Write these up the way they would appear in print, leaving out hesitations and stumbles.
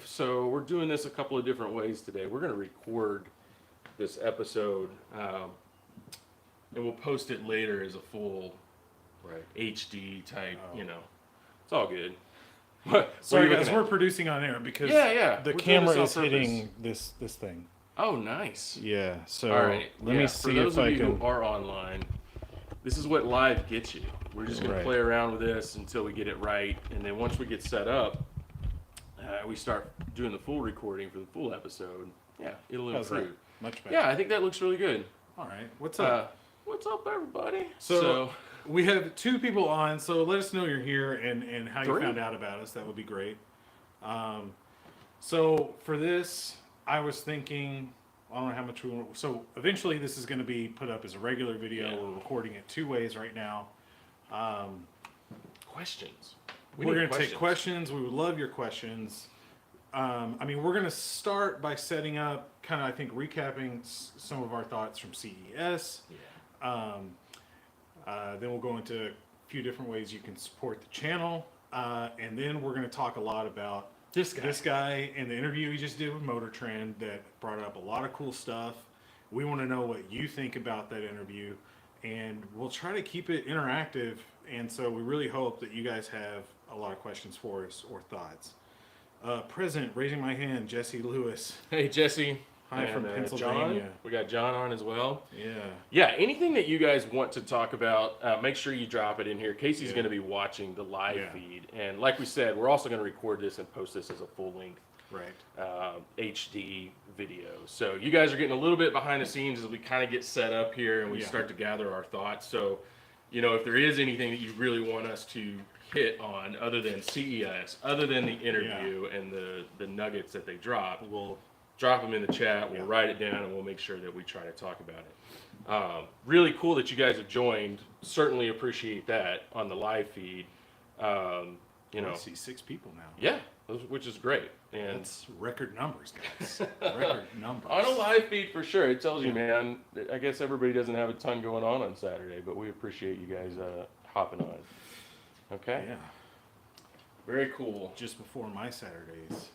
So we're doing this a couple of different ways today. We're going to record this episode, and we'll post it later as a full Right. HD type. Oh. It's all good. What are Sorry you guys, looking we're at? producing on air because Yeah. the We're doing camera this is on purpose. hitting this thing. Oh, nice. Yeah. So All right. let me For see those if of I you can. who are online, this is what live gets you. We're just going to Right. play around with this until we get it right, and then once we get set up, we start doing the full recording for the full episode. Yeah, it'll How's that? improve. Much better. Yeah, I think that looks really good. All right. What's up? What's up, everybody? So we have two people on. So let us know you're here and how you Three. found out about us. That would be great. So for this, I was thinking. I don't know how much we want. So eventually, this is going to be put up as a regular video. Yeah. We're recording it two ways right now. questions. We're going to take questions. We would love your questions. We're going to start by setting up, kind of, I think, recapping some of our thoughts from CES. Yeah. Then we'll go into a few different ways you can support the channel. And then we're going to talk a lot about This guy and the interview he just did with Motor Trend that brought up a lot of cool stuff. We want to know what you think about that interview. And we'll try to keep it interactive. And so we really hope that you guys have a lot of questions for us or thoughts. Present, raising my hand, Jesse Lewis. Hey, Jesse. Hi from Pennsylvania. John. We got John on as well. Yeah. Yeah, anything that you guys want to talk about, make sure you drop it in here. Casey's Yeah. going to be watching the live Yeah. feed. And like we said, we're also going to record this and post this as a full-length Right. HD video. So you guys are getting a little bit behind the scenes as we kind of get set up here and we Yeah. start to gather our thoughts. So, if there is anything that you really want us to hit on other than CES, other than the interview and the nuggets that they drop, we'll drop them in the chat, we'll write it down, and we'll make sure that we try to talk about it. Really cool that you guys have joined. Certainly appreciate that on the live feed. I see 6 people now. Yeah, which is great. And That's record numbers, guys. Record numbers. on a live feed for sure, it tells you, man. I guess everybody doesn't have a ton going on Saturday, but we appreciate you guys hopping on. Okay. Yeah. Very cool. Just before my Saturdays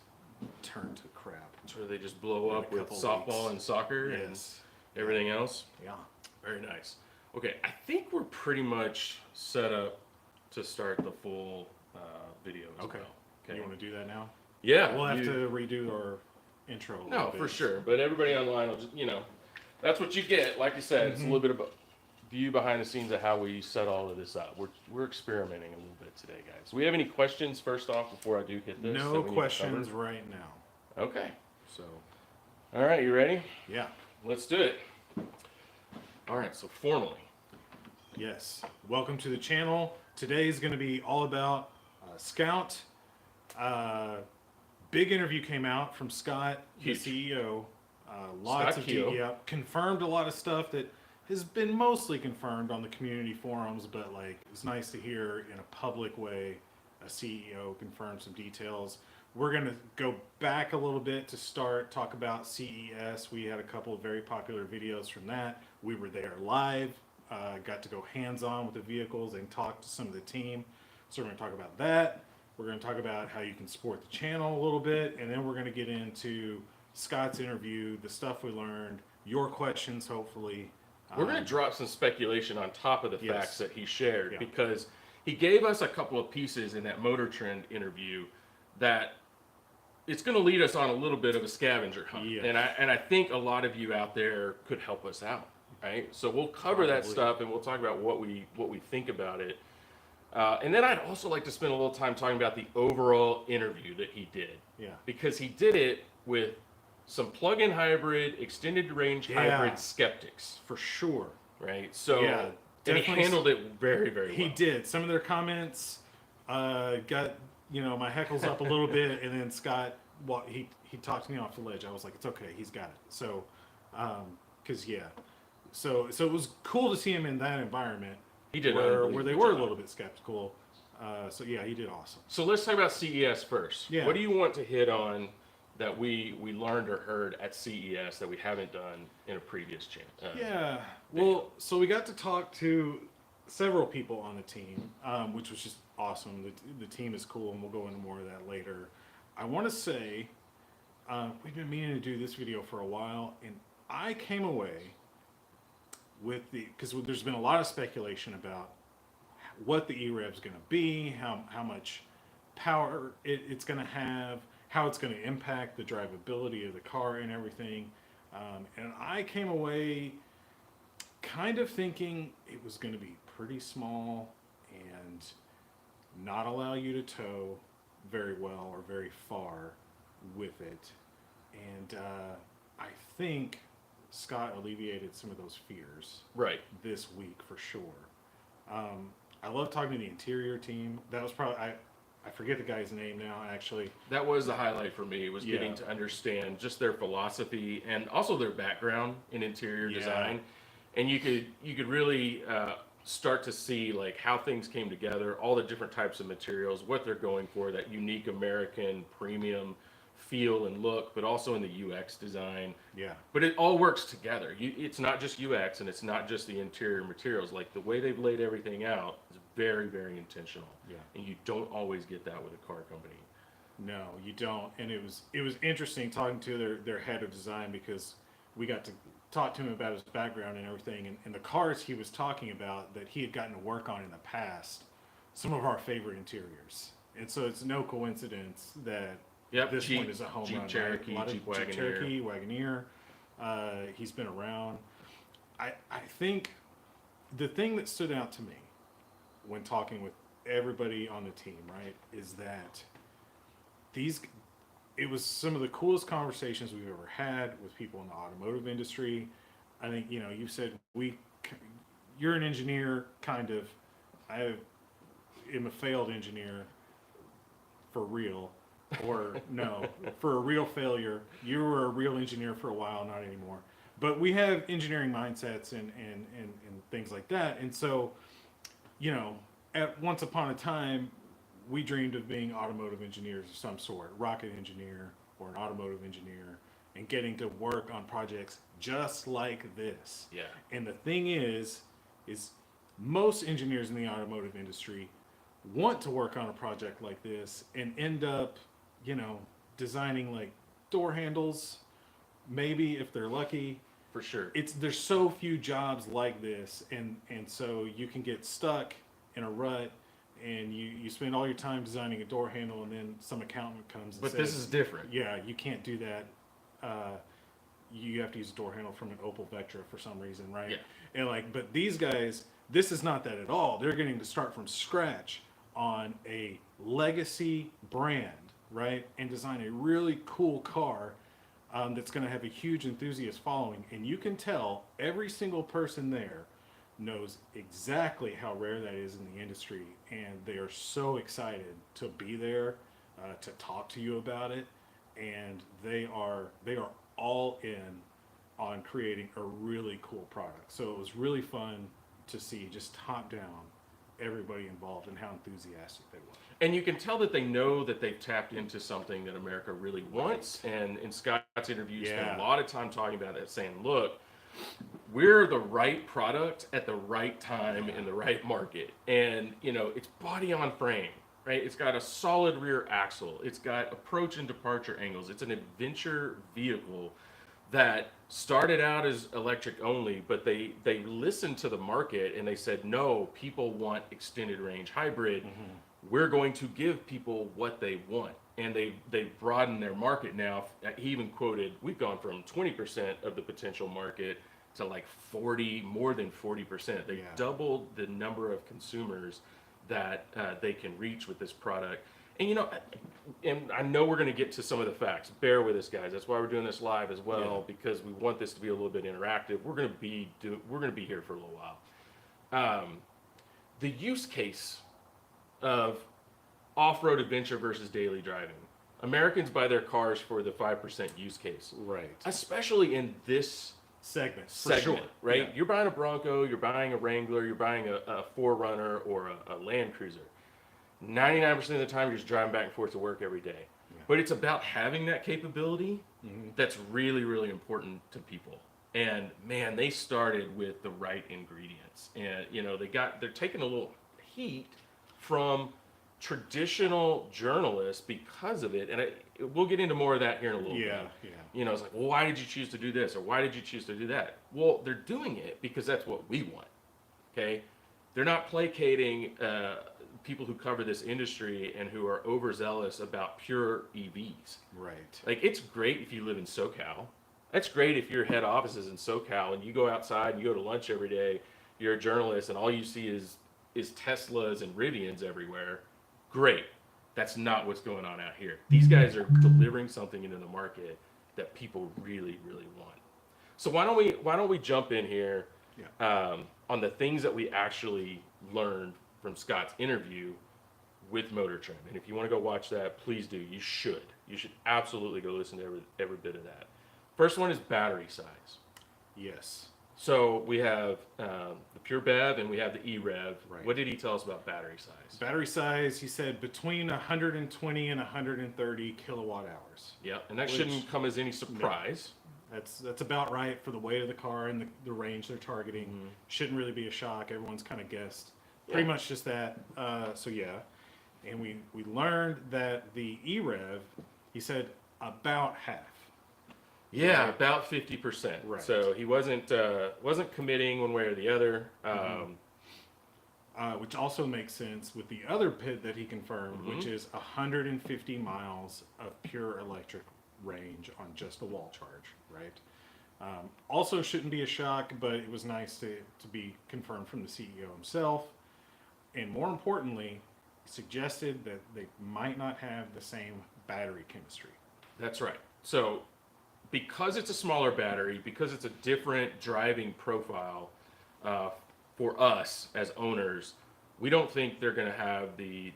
turn to crap. So they just blow In a up with couple softball weeks. and soccer Yes. and everything else. Yeah. Very nice. Okay, I think we're pretty much set up to start the full video as Okay. well. Okay. You want to do that now? Yeah. We'll have to redo our intro. a little No, bit. for sure. But everybody online will just, that's what you get. Like I said, it's a little bit of a view behind the scenes of how we set all of this up. We're experimenting a little bit today, guys. Do we have any questions first off before I do hit this? No that we need to questions cover? right now. Okay. So, All right, you ready? yeah. Let's do it. All right, so formally. Yes. Welcome to the channel. Today is going to be all about Scout. Big interview came out from Scott, the Huge. CEO. Lots Scott of Keogh. confirmed a lot of stuff that has been mostly confirmed on the community forums, but it's nice to hear in a public way a CEO confirm some details. We're going to go back a little bit to talk about CES. We had a couple of very popular videos from that. We were there live, got to go hands-on with the vehicles and talk to some of the team. So we're going to talk about that. We're going to talk about how you can support the channel a little bit, and then we're going to get into Scott's interview, the stuff we learned, your questions, hopefully. We're going to drop some speculation on top of the Yes. facts that he shared Yeah. because he gave us a couple of pieces in that Motor Trend interview that it's going to lead us on a little bit of a scavenger hunt. Yeah. And I think a lot of you out there could help us out, right? So we'll cover that Probably. stuff and we'll talk about what we think about it. And then I'd also like to spend a little time talking about the overall interview that he did. Yeah. Because he did it with some plug-in hybrid, extended range Yeah. hybrid skeptics, For sure. right? So, Yeah, and he definitely handled it very, very well. He did. Some of their comments got my heckles up a little bit, and then Scott, he talked me off the ledge. I was like, it's okay, he's got it. So, so it was cool to see him in that environment. He did an where they unbelievable were a job. little bit skeptical. So yeah, he did awesome. So let's talk about CES first. Yeah. What do you want to hit on that we learned or heard at CES that we haven't done in a previous channel? Yeah. Well, so we got to talk to several people on the team, which was just awesome. The team is cool, and we'll go into more of that later. I want to say we've been meaning to do this video for a while, and I came away with because there's been a lot of speculation about what the E-REV is going to be, how much power it's going to have, how it's going to impact the drivability of the car and everything. And I came away kind of thinking it was going to be pretty small and not allow you to tow very well or very far with it. And I think Scott alleviated some of those fears Right. this week for sure. I love talking to the interior team. That was probably I forget the guy's name now actually. That was the highlight for me, was getting Yeah. to understand just their philosophy and also their background in interior Yeah. design. And you could really start to see like how things came together, all the different types of materials, what they're going for, that unique American premium feel and look, but also in the UX design. Yeah. But it all works together. It's not just UX and it's not just the interior materials. Like the way they've laid everything out is very, very intentional. Yeah. And you don't always get that with a car company. No, you don't. And it was interesting talking to their head of design, because we got to talk to him about his background and everything, and the cars he was talking about that he had gotten to work on in the past, some of our favorite interiors. And so it's no coincidence that Yep, this Jeep, one is a home Jeep run. Cherokee, right? A lot of Jeep Jeep Wagoneer. Cherokee, Wagoneer. He's been around. I think the thing that stood out to me when talking with everybody on the team, right, is that it was some of the coolest conversations we've ever had with people in the automotive industry. I think, you said you're an engineer, kind of. I am a failed engineer for real, or no, for a real failure. You were a real engineer for a while, not anymore. But we have engineering mindsets and things like that. And so, at once upon a time, we dreamed of being automotive engineers of some sort, rocket engineer or an automotive engineer, and getting to work on projects just like this. Yeah. And the thing is most engineers in the automotive industry want to work on a project like this and end up, designing like door handles, maybe if they're lucky. For sure. There's so few jobs like this, and so you can get stuck in a rut, and you spend all your time designing a door handle, and then some accountant comes and But says, this is different. yeah, you can't do that. You have to use a door handle from an Opel Vectra for some reason, right? Yeah. And but these guys, this is not that at all. They're getting to start from scratch on a legacy brand, right? And design a really cool car that's going to have a huge enthusiast following. And you can tell every single person there knows exactly how rare that is in the industry, and they are so excited to be there, to talk to you about it, and they are all in on creating a really cool product. So it was really fun to see just top down everybody involved and how enthusiastic they were. And you can tell that they know that they've tapped into something that America really wants. And in Scott's interview, he spent a lot of time talking about that, saying, look, we're the right product at the right time in the right market. And, it's body on frame, right? It's got a solid rear axle. It's got approach and departure angles. It's an adventure vehicle that started out as electric only, but they listened to the market and they said, no, people want extended range hybrid. Mm-hmm. We're going to give people what they want. And they've broadened their market now. He even quoted, we've gone from 20% of the potential market to like 40, more than 40%. They've doubled the number of consumers that they can reach with this product. And and I know we're going to get to some of the facts. Bear with us, guys. That's why we're doing this live as well, because we want this to be a little bit interactive. We're going to be here for a little while. The use case of off-road adventure versus daily driving. Americans buy their cars for the 5% use case, Right. especially in this segment, segment, right? Yeah. You're buying a Bronco, you're buying a Wrangler, you're buying a 4Runner or a Land Cruiser. 99% of the time, you're just driving back and forth to work every day. Yeah. But it's about having that capability that's really, really important to people. And man, they started with the right ingredients. And they're taking a little heat from traditional journalists, because of it, and we'll get into more of that here in a little bit. Yeah. You know, it's like, well, why did you choose to do this, or why did you choose to do that? Well, they're doing it because that's what we want. Okay, they're not placating people who cover this industry and who are overzealous about pure EVs. Right. Like, it's great if you live in SoCal. That's great if your head office is in SoCal and you go outside and you go to lunch every day. You're a journalist and all you see is Teslas and Rivians everywhere. Great. That's not what's going on out here. These guys are delivering something into the market that people really, really want. So why don't we jump in here on the things that we actually learned from Scott's interview with Motor Trend. And if you want to go watch that, please do. You should. You should absolutely go listen to every bit of that. First one is battery size. Yes. So we have the pure BEV and we have the E-REV. Right. What did he tell us about battery size? Battery size, he said between 120 and 130 kilowatt hours. Yeah, and that shouldn't come as any surprise. No, that's about right for the weight of the car and the range they're targeting. Mm-hmm. Shouldn't really be a shock. Everyone's kind of guessed. Pretty much just that. So yeah. And we learned that the E-REV, he said about half. Yeah, right? about 50%. Right. So he wasn't committing one way or the other. Which also makes sense with the other PID that he confirmed, which is 150 miles of pure electric range on just a wall charge, right? Also shouldn't be a shock, but it was nice to be confirmed from the CEO himself. And more importantly, suggested that they might not have the same battery chemistry. That's right. So because it's a smaller battery, because it's a different driving profile for us as owners, we don't think they're going to have the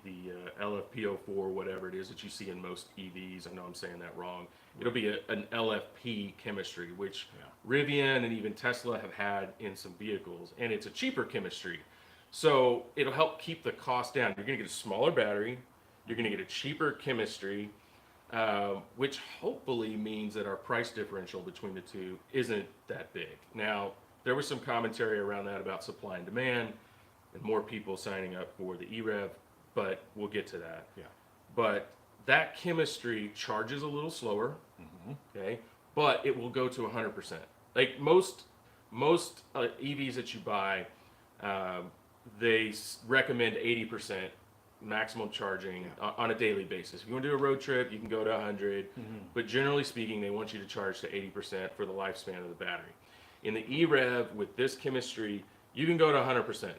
LFP04, whatever it is that you see in most EVs. I know I'm saying that wrong. It'll be an LFP chemistry, which Rivian and even Tesla have had in some vehicles, and it's a cheaper chemistry. So it'll help keep the cost down. You're going to get a smaller battery. You're going to get a cheaper chemistry, which hopefully means that our price differential between the two isn't that big. Now, there was some commentary around that about supply and demand and more people signing up for the E-REV, but we'll get to that. Yeah. But that chemistry charges a little slower, okay? But it will go to 100%. Like most EVs that you buy, they recommend 80% maximum charging on a daily basis. If you want to do a road trip, you can go to 100, but generally speaking, they want you to charge to 80% for the lifespan of the battery. In the E-REV, with this chemistry, you can go to 100%.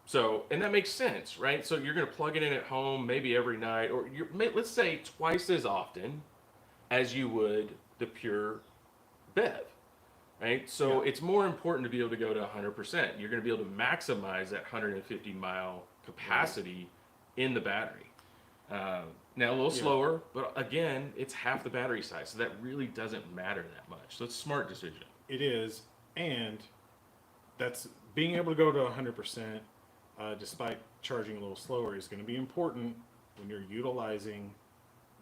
So, and that makes sense, right? So you're going to plug it in at home maybe every night, or let's say twice as often as you would the pure BEV, right? So it's more important to be able to go to 100%. You're going to be able to maximize that 150 mile capacity in the battery. Now a little slower, but again, it's half the battery size, so that really doesn't matter that much. So it's a smart decision. It is, and that's being able to go to 100%, despite charging a little slower, is going to be important when you're utilizing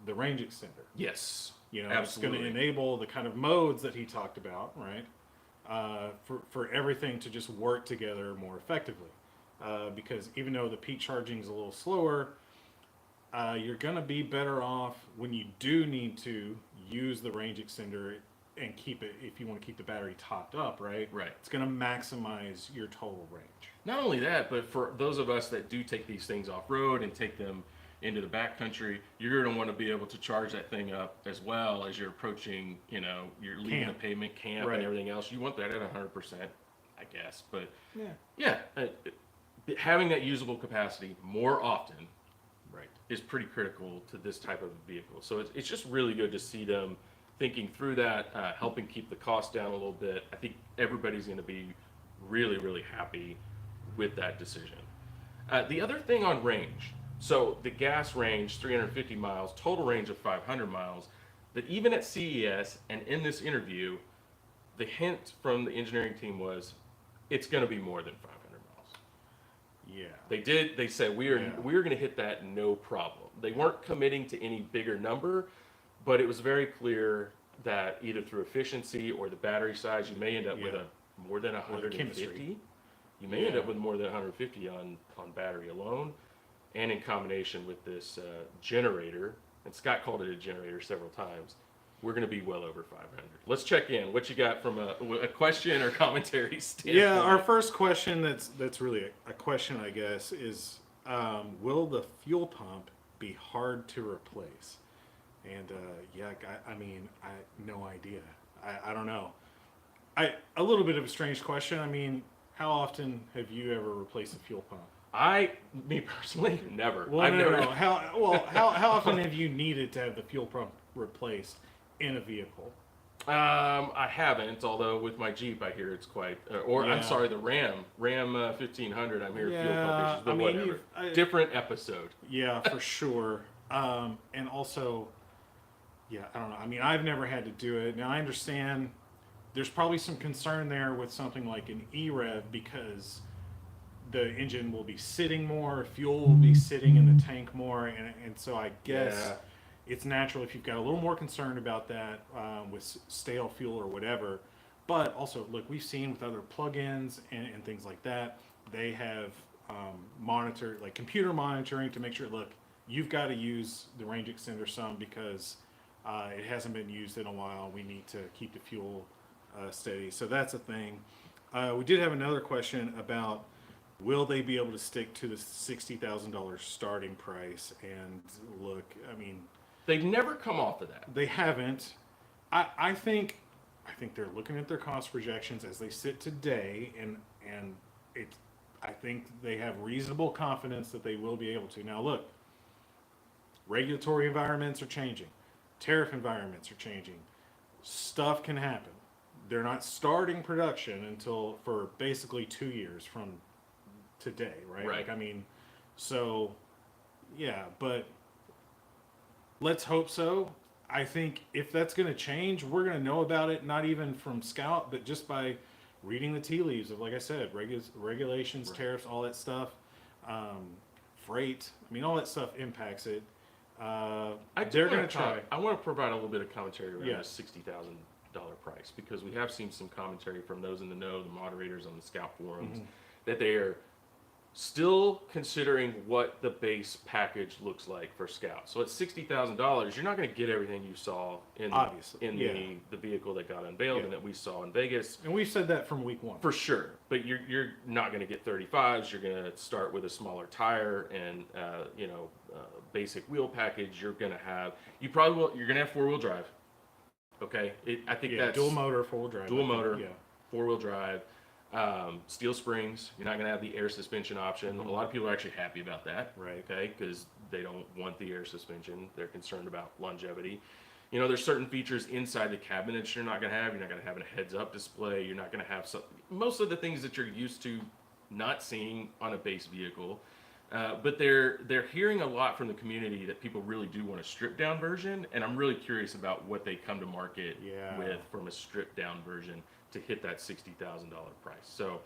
the range extender. Yes, you know, absolutely. It's going to enable the kind of modes that he talked about, right? For everything to just work together more effectively. Because even though the peak charging is a little slower, you're going to be better off when you do need to use the range extender and keep it, if you want to keep the battery topped up, right? Right. It's going to maximize your total range. Not only that, but for those of us that do take these things off road and take them into the backcountry, you're going to want to be able to charge that thing up as well as you're approaching, you know, you're leaving the pavement, camp, and everything else. You want that at 100%, I guess. But having that usable capacity more often is pretty critical to this type of vehicle. So it's just really good to see them thinking through that, helping keep the cost down a little bit. I think everybody's going to be really, really happy with that decision. The other thing on range, so the gas range, 350 miles, total range of 500 miles, that even at CES and in this interview, the hint from the engineering team was it's going to be more than 500 miles. Yeah. They said we are going to hit that no problem. They weren't committing to any bigger number, but it was very clear that either through efficiency or the battery size, you may end up with more than 150. You may end up with more than 150 on battery alone. and in combination with this generator, and Scott called it a generator several times, we're going to be well over 500. Let's check in. What you got from a question or commentary standpoint? Yeah, our first question that's really a question, I guess, is will the fuel pump be hard to replace? And I mean, no idea. I don't know. A little bit of a strange question. I mean, how often have you ever replaced a fuel pump? Me personally, never. Well, I've no, never. no. How often have you needed to have the fuel pump replaced in a vehicle? I haven't, although with my Jeep, I hear it's quite. I'm Yeah. sorry, the Ram 1500. I'm here fuel Yeah, pump issues, but I mean, whatever. Different episode. Yeah, for sure. And also, yeah, I don't know. I mean, I've never had to do it. Now, I understand there's probably some concern there with something like an E-REV because the engine will be sitting more, fuel will be sitting in the tank more, and so I guess it's natural if you've got a little more concern about that with stale fuel or whatever. But also, look, we've seen with other plugins and things like that, they have computer monitoring to make sure, look, you've got to use the range extender some because it hasn't been used in a while. We need to keep the fuel steady. So that's a thing. We did have another question about will they be able to stick to the $60,000 starting price? And look, I mean, they've never come off of that. They haven't. I think they're looking at their cost projections as they sit today, and I think they have reasonable confidence that they will be able to. Now, look, regulatory environments are changing, tariff environments are changing, stuff can happen. They're not starting production for basically 2 years from today, right? Right. Like, I mean, so yeah, but let's hope so. I think if that's going to change, we're going to know about it, not even from Scout, but just by reading the tea leaves of, like I said, regulations, Right. tariffs, all that stuff, freight. I mean, all that stuff impacts it. They're going to try. I want to provide a little bit of commentary around Yes. the $60,000 price because we have seen some commentary from those in the know, the moderators on the Scout forums, that they are still considering what the base package looks like for Scout. So at $60,000, you're not going to get everything you saw in Obviously, the vehicle that got unveiled and that we saw in Vegas. And we've said that from week one. For sure, but you're not going to get 35s. You're going to start with a smaller tire and basic wheel package. You're going to have You're going to have 4-wheel drive. Okay, I think that's dual motor, 4-wheel drive. dual motor, 4-wheel drive. Steel springs. You're not going to have the air suspension option. A lot of people are actually happy about that, Right. Okay, because they don't want the air suspension. They're concerned about longevity. You know, there's certain features inside the cabinet that you're not going to have. You're not going to have a heads-up display. You're not going to have most of the things that you're used to not seeing on a base vehicle. But they're hearing a lot from the community that people really do want a stripped-down version, and I'm really curious about what they come to market with from a stripped-down version to hit that $60,000 price. So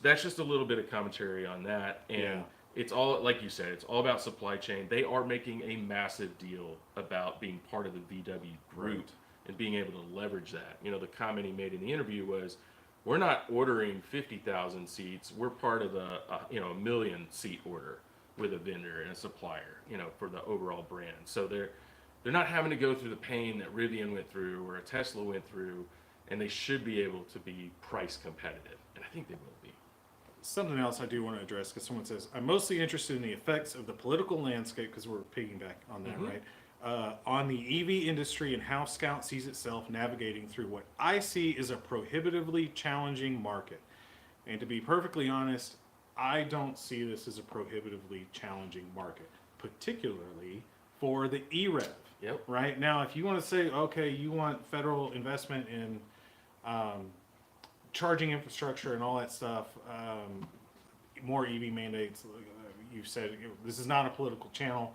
that's just a little bit of commentary on that. And it's all, like you said, it's all about supply chain. They are making a massive deal about being part of the VW group and being able to leverage that. You know, the comment he made in the interview was, we're not ordering 50,000 seats. We're part of a 1 million seat order with a vendor and a supplier, for the overall brand. So they're not having to go through the pain that Rivian went through or a Tesla went through, and they should be able to be price competitive. And I think they will be. Something else I do want to address, because someone says, I'm mostly interested in the effects of the political landscape, because we're piggyback on that, right? On the EV industry and how Scout sees itself navigating through what I see is a prohibitively challenging market. And to be perfectly honest, I don't see this as a prohibitively challenging market, particularly for the E-REV. Yep. Right? Now, if you want to say, okay, you want federal investment in charging infrastructure and all that stuff, more EV mandates, you've said this is not a political channel,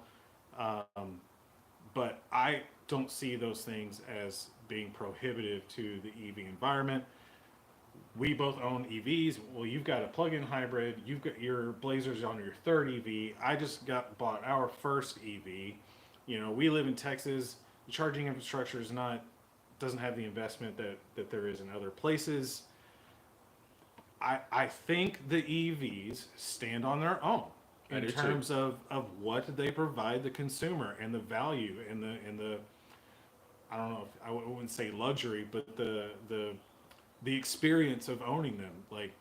but I don't see those things as being prohibitive to the EV environment. We both own EVs. Well, you've got a plug-in hybrid. You've got your Blazer's on your third EV. I just bought our first EV. We live in Texas. The charging infrastructure doesn't have the investment that there is in other places. I think the EVs stand on their own. I in do terms of what they provide the consumer and the value and the I don't know if I wouldn't say luxury, but the experience of owning them. Like,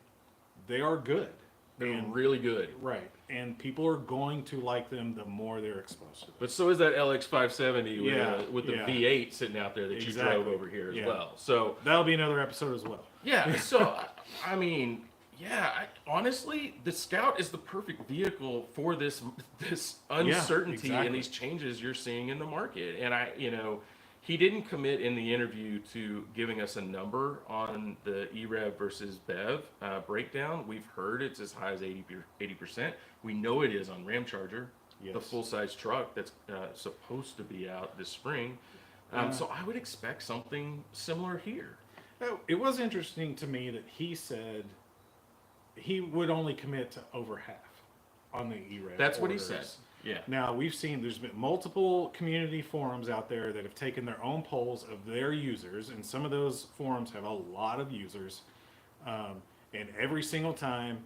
they are good. They're And- really good. Right. And people are going to like them the more they're exposed to them. But so is that LX570 Yeah, with the yeah. V8 sitting out there that you Exactly. drove over here as Yeah. well. So That'll be another episode as well. yeah, so I mean, yeah, honestly, the Scout is the perfect vehicle for this uncertainty exactly. and these changes you're seeing in the market. And he didn't commit in the interview to giving us a number on the E-REV versus BEV breakdown. We've heard it's as high as 80%. We know it is on Ramcharger, the Yes. full-size truck that's supposed to be out this spring. So I would expect something similar here. It was interesting to me that he said he would only commit to over half on the E-REV. That's what he orders. said. Yeah. Now, there's been multiple community forums out there that have taken their own polls of their users, and some of those forums have a lot of users. And every single time,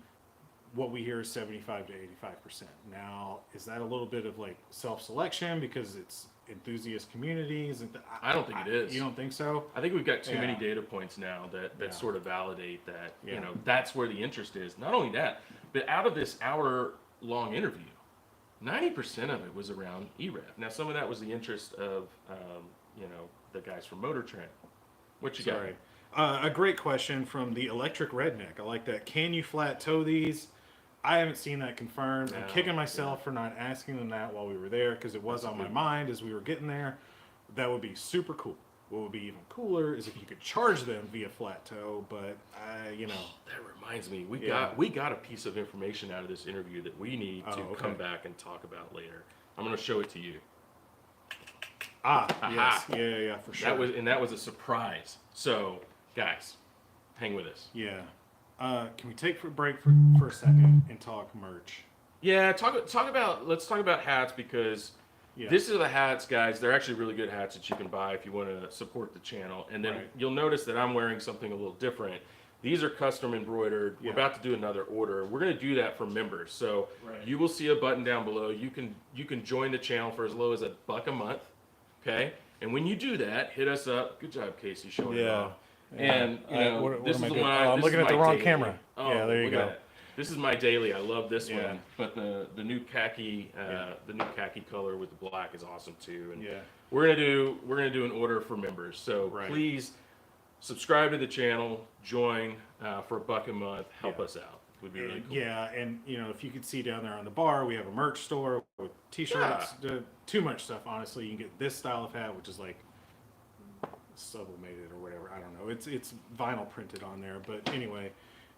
what we hear is 75 to 85%. Now, is that a little bit of like self-selection because it's enthusiast communities? And I don't think it is. You don't think so? I think we've got too many Yeah. data points now that Yeah. sort of validate that, Yeah. that's where the interest is. Not only that, but out of this hour-long interview, 90% of it was around E-REV. Now, some of that was the interest of, the guys from Motor Trend. What you Sorry. got? A great question from the Electric Redneck. I like that. Can you flat tow these? I haven't seen that confirmed. I'm No, kicking myself for not asking them that while we were there because it was on my mind as we were getting there. That would be super cool. What would be even cooler is if you could charge them via flat tow, but That reminds me, we Yeah. got a piece of information out of this interview that we need to okay. come back and talk about later. I'm going to show it to you. yes, yeah, for sure. That was a surprise. So, guys, hang with us. Yeah. Can we take a break for a second and talk merch? Yeah, let's talk about hats because Yeah. this is the hats, guys. They're actually really good hats that you can buy if you want to support the channel. And then Right. you'll notice that I'm wearing something a little different. These are custom embroidered. Yeah. We're about to do another order. We're going to do that for members. So Right. you will see a button down below. You can join the channel for as low as $1 a month. Okay? And when you do that, hit us up. Good job, Casey, showing it Yeah. off. And this is the one I'm this looking is at the my wrong daily. camera. Oh, Yeah, there you look go. at that. This is my daily. I love this Yeah. one. But the new khaki color with the black is awesome too. And Yeah. we're gonna do an order for members. So Right. please subscribe to the channel, join for $1 a month. Help Yeah. us out. Would be really cool. Yeah, and if you could see down there on the bar, we have a merch store with t-shirts. Too much stuff, honestly. You can get this style of hat, which is like sublimated or whatever. I don't know. It's vinyl printed on there, but anyway,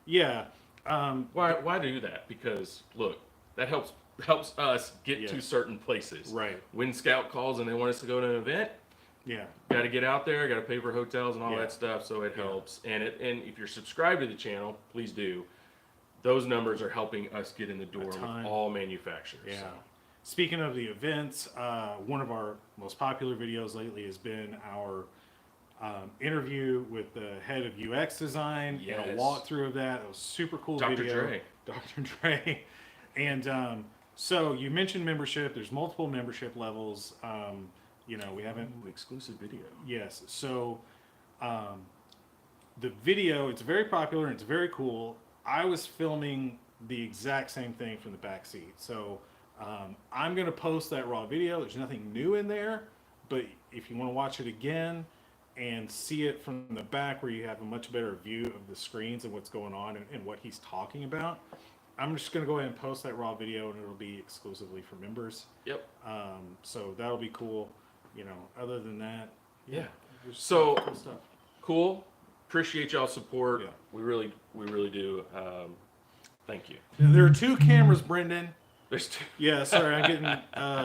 yeah. Why do that? Because look, that helps us get Yes. to certain places. Right. When Scout calls and they want us to go to an event, Yeah. got to get out there, got to pay for hotels and all Yeah. that stuff, so it helps. And if you're subscribed to the channel, please do. Those numbers are helping us get in the door with ton. all manufacturers. Yeah. So. Speaking of the events, one of our most popular videos lately has been our interview with the head of UX design and a Yes. walkthrough of that. It was a super cool Dr. video. Dre. Dr. Dre. And so you mentioned membership. There's multiple membership levels. We haven't. Ooh, exclusive video. Yes. So the video, it's very popular and it's very cool. I was filming the exact same thing from the back seat. So I'm going to post that raw video. There's nothing new in there, but if you want to watch it again and see it from the back where you have a much better view of the screens and what's going on and what he's talking about, I'm just going to go ahead and post that raw video and it'll be exclusively for members. Yep. So that'll be cool. Other than that, Yeah. there's So- cool stuff. Cool. Appreciate y'all's support. Yeah. We really do. Thank you. There are two cameras, Brendan. There's two. Yeah, sorry, I'm getting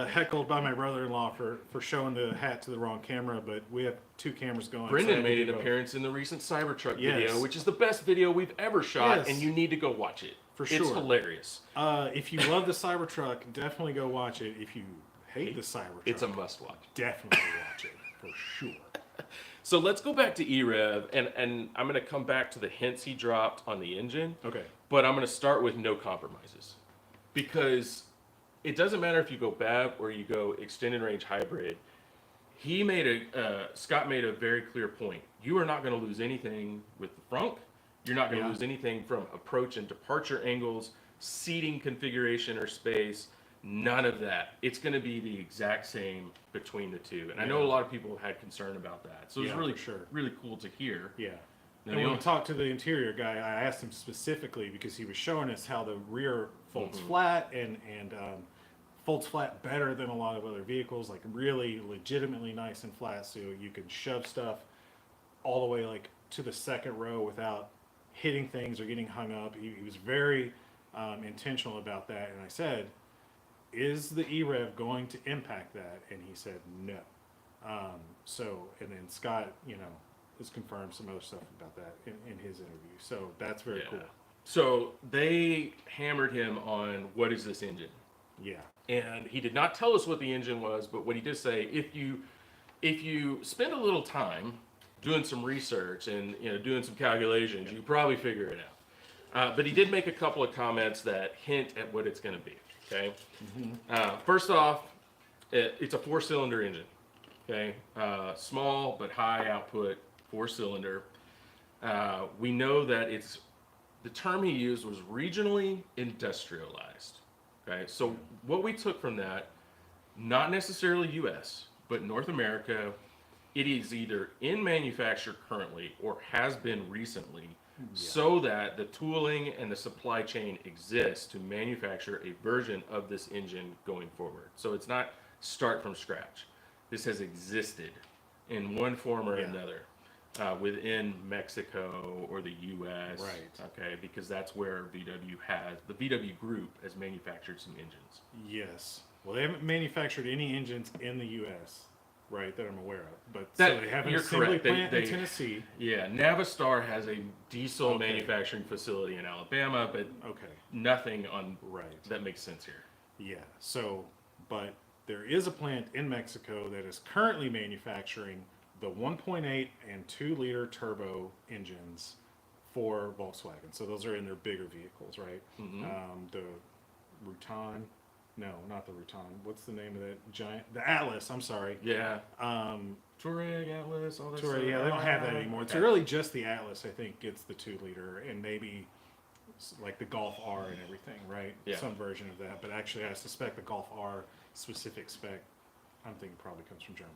heckled by my brother-in-law for showing the hat to the wrong camera, but we have two cameras going. Brendan so made an both. appearance in the recent Cybertruck Yes. video, which is the best video we've ever shot, Yes. and you need to go watch it. For It's sure. hilarious. If you love the Cybertruck, definitely go watch it. If you hate the Cybertruck, It's a must-watch. definitely watch it for sure. So let's go back to E-REV, and I'm going to come back to the hints he dropped on the engine, Okay. but I'm going to start with no compromises. Because it doesn't matter if you go BEV or you go extended range hybrid. Scott made a very clear point. You are not going to lose anything with the frunk. You're not going to lose anything from approach and departure angles, seating configuration or space. None of that. It's going to be the exact same between the two. And I know a lot of people had concern about that. So it's really, really cool to hear. Yeah. Now, and when we talked to the interior guy, I asked him specifically because he was showing us how the rear folds flat and folds flat better than a lot of other vehicles, like really legitimately nice and flat, so you can shove stuff all the way like to the second row without hitting things or getting hung up. He was very intentional about that, and I said, is the E-REV going to impact that? And he said no. And then Scott, has confirmed some other stuff about that in his interview. So that's very cool. So they hammered him on what is this engine? Yeah. And he did not tell us what the engine was, but what he did say, if you spend a little time doing some research and doing some calculations, you probably figure it out. But he did make a couple of comments that hint at what it's going to be. Okay. First off, it's a 4-cylinder engine. Okay. Small but high output 4-cylinder. We know that the term he used was regionally industrialized. Okay. So what we took from that, not necessarily U.S., but North America, it is either in manufacture currently or has been recently, so that the tooling and the supply chain exists to manufacture a version of this engine going forward. So it's not start from scratch. This has existed in one form or another within Mexico or the U.S. Right. Okay, because that's where the VW Group has manufactured some engines. Yes. Well, they haven't manufactured any engines in the U.S., right, that I'm aware of. But so they have an assembly plant in Tennessee. Yeah, Navistar has a diesel manufacturing facility in Alabama, but nothing on that makes sense here. Yeah. So, but there is a plant in Mexico that is currently manufacturing the 1.8 and 2-liter turbo engines for Volkswagen. So those are in their bigger vehicles, right? The Rutan. No, not the Rutan. What's the name of that giant? The Atlas. I'm sorry. Yeah. Touareg, Atlas, all that stuff. Yeah, they don't have that anymore. It's really just the Atlas, I think, gets the 2-liter, and maybe like the Golf R and everything, right? Yeah. Some version of that. But actually, I suspect the Golf R specific spec, I'm thinking probably comes from Germany.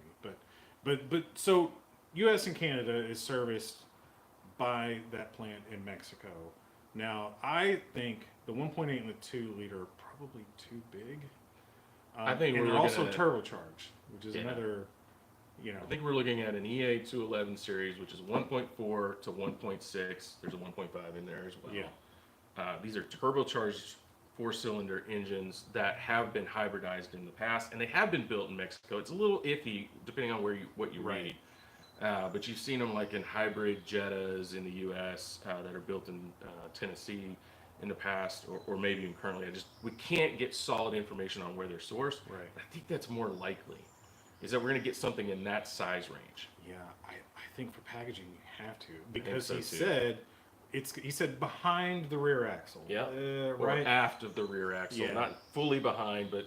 But so U.S. and Canada is serviced by that plant in Mexico. Now, I think the 1.8 and the 2-liter are probably too big. I think and we're they're also at turbocharged, which is another, I think we're looking at an EA 211 series, which is 1.4 to 1.6. There's a 1.5 in there as well. Yeah. These are turbocharged 4-cylinder engines that have been hybridized in the past, and they have been built in Mexico. It's a little iffy depending on what you read. But you've seen them like in hybrid Jettas in the U.S. That are built in Tennessee in the past, or maybe even currently. We can't get solid information on where they're sourced. Right. I think that's more likely, is that we're going to get something in that size range. Yeah, I think for packaging you have to, because he said behind the rear axle. Yeah. Right. Or aft of the rear axle, Yeah. not fully behind, but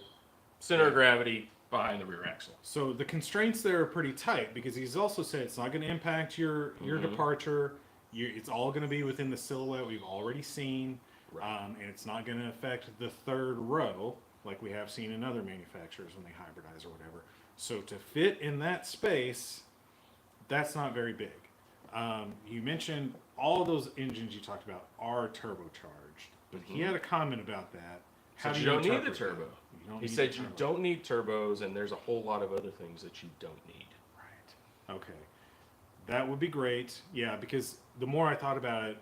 center of gravity behind the rear axle. So the constraints there are pretty tight, because he's also said it's not going to impact your departure. It's all going to be within the silhouette we've already seen, and it's not going to affect the third row like we have seen in other manufacturers when they hybridize or whatever. So to fit in that space, that's not very big. You mentioned all of those engines you talked about are turbocharged, but he had a comment about that. How do you don't need the turbo? He said you don't need turbos, and there's a whole lot of other things that you don't need. Right. Okay. That would be great. Yeah, because the more I thought about it,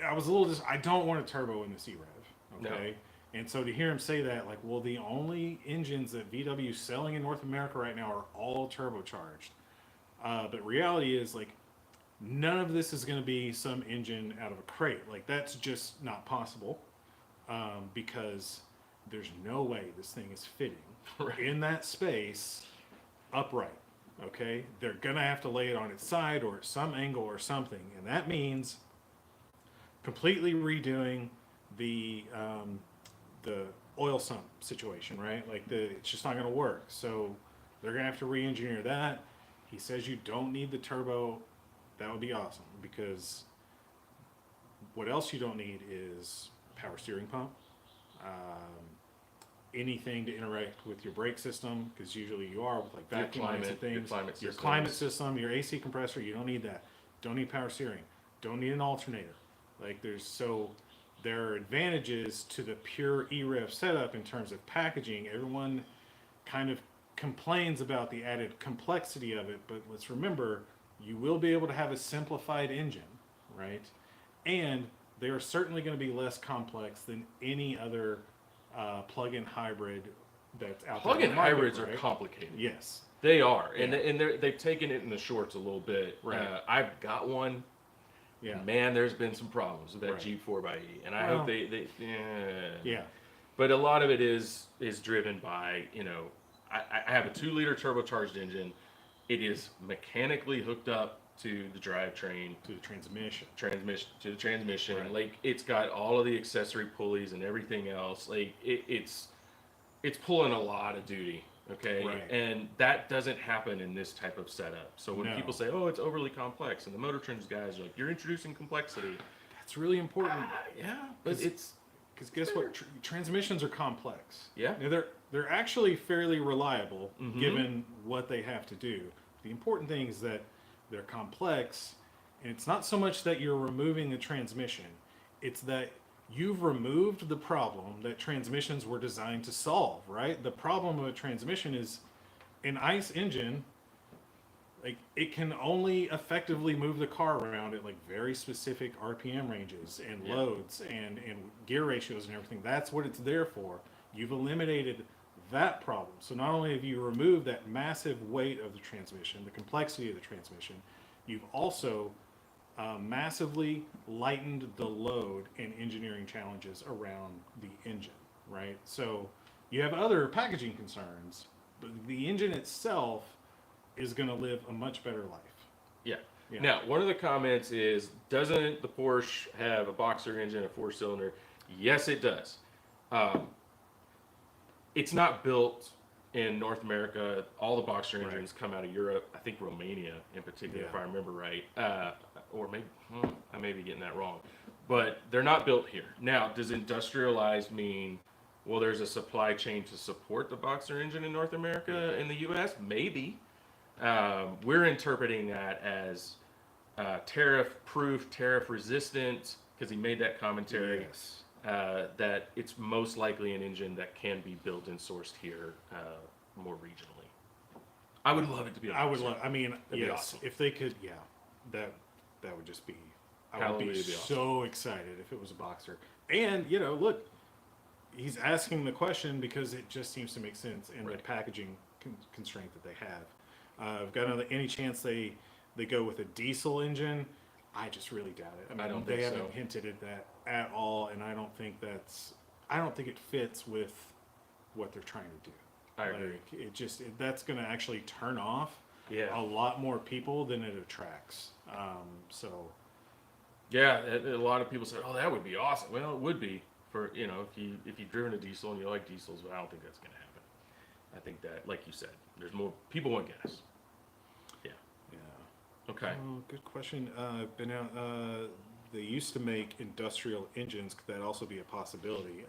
I was a little I don't want a turbo in this E-REV. Okay. No. And so to hear him say that, like, well, the only engines that VW is selling in North America right now are all turbocharged. But reality is, like, none of this is going to be some engine out of a crate. Like, that's just not possible, because there's no way this thing is fitting in that space upright. Okay, they're gonna have to lay it on its side or at some angle or something, and that means completely redoing the oil sump situation, right? Like it's just not going to work. So they're going to have to re-engineer that. He says you don't need the turbo. That would be awesome, because what else you don't need is power steering pump, anything to interact with your brake system, because usually you are with like vacuum lines and things. Your climate system, your AC compressor, you don't need that. Don't need power steering. Don't need an alternator. Like there are advantages to the pure E-REV setup in terms of packaging. Everyone kind of complains about the added complexity of it, but let's remember, you will be able to have a simplified engine, right? And they are certainly going to be less complex than any other plug-in hybrid that's out there. Plug-in hybrids are complicated. Yes. They are, Yeah. and they've taken it in the shorts a little bit. Right. I've got one. Yeah. Man, there's been some problems with that Right. G4xE, and I hope they Yeah. But a lot of it is driven by, I have a 2-liter turbocharged engine. It is mechanically hooked up to the drivetrain, To the transmission. to the transmission. Right. Like, it's got all of the accessory pulleys and everything else. Like, it's pulling a lot of duty. Okay, Right. and that doesn't happen in this type of setup. So when No. people say, "Oh, it's overly complex," and the Motor Trends guys are like, "You're introducing complexity," That's really important. yeah, but it's Because guess what? Transmissions are complex. Yeah. Now, they're actually fairly reliable Mhm. given what they have to do. The important thing is that they're complex, and it's not so much that you're removing the transmission, it's that you've removed the problem that transmissions were designed to solve, right? The problem of a transmission is an ICE engine, like, it can only effectively move the car around at like very specific RPM ranges and Yeah. loads and gear ratios and everything. That's what it's there for. You've eliminated that problem. So not only have you removed that massive weight of the transmission, the complexity of the transmission, you've also massively lightened the load and engineering challenges around the engine, right? So you have other packaging concerns, but the engine itself is going to live a much better life. Yeah. Yeah. Now, one of the comments is, doesn't the Porsche have a boxer engine, a 4-cylinder? Yes, it does. It's not built in North America. All the boxer engines come out of Europe. I think Romania in particular, if I remember right. Or maybe, I may be getting that wrong. But they're not built here. Now, does industrialized mean, well, there's a supply chain to support the boxer engine in North America, in the U.S.? Maybe. We're interpreting that as tariff-proof, tariff-resistant, because he made that commentary, Yes. that it's most likely an engine that can be built and sourced here more regionally. I would love it to be. I would love. I mean, be yes, awesome. if they could, that would just be. I would Hallelujah, be it'd be so excited if it was a boxer. And look, he's asking the question because it just seems to make sense in the packaging constraint that they have. I've got any chance they go with a diesel engine. I just really doubt it. I mean, I don't they think haven't so. hinted at that at all, and I don't think it fits with what they're trying to do. I agree. That's going to actually turn off Yeah. a lot more people than it attracts. Yeah, a lot of people say, "Oh, that would be awesome." Well, it would be for if you've driven a diesel and you like diesels, but I don't think that's going to happen. I think that, like you said, there's more people want gas. Yeah. Okay. Oh, good question. Been out. They used to make industrial engines. Could that also be a possibility?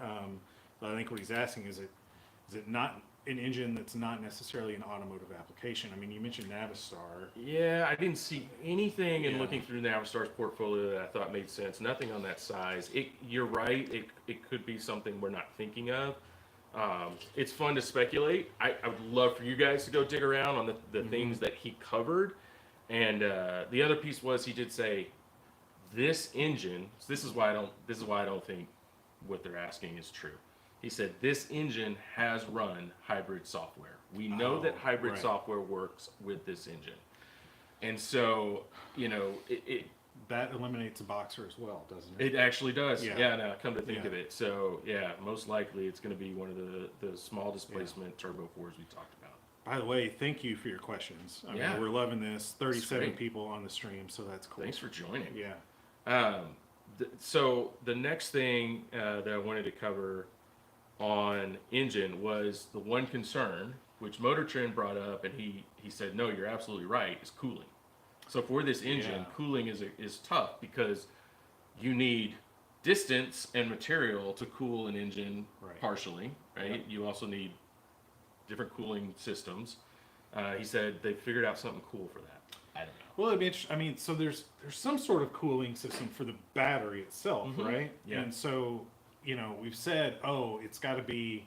But I think what he's asking is it not an engine that's not necessarily an automotive application? I mean, you mentioned Navistar. Yeah, I didn't see anything in Yeah. looking through Navistar's portfolio that I thought made sense. Nothing on that size. You're right. It could be something we're not thinking of. It's fun to speculate. I would love for you guys to go dig around on the things that he covered. And the other piece was, he did say this engine. So this is why I don't think what they're asking is true. He said this engine has run hybrid software. We know that hybrid software works with this engine. And so, That eliminates a boxer as well, doesn't it? it actually does. Yeah. Yeah, now come to think Yeah. of it. So, yeah, most likely it's going to be one of the small displacement turbo 4s we talked about. By the way, thank you for your questions. I Yeah. mean, we're loving this. 37 great. people on the stream, so that's cool. Thanks for joining. Yeah. So the next thing that I wanted to cover on engine was the one concern, which Motor Trend brought up, and he said, no, you're absolutely right, is cooling. So for this engine, cooling is tough because you need distance and material to cool an engine partially, right? Yep. You also need different cooling systems. He said they figured out something cool for that. I don't know. Well, it'd be interesting. I mean, so there's some sort of cooling system for the battery itself, right? Yeah. And so, you know, we've said, oh, it's got to be,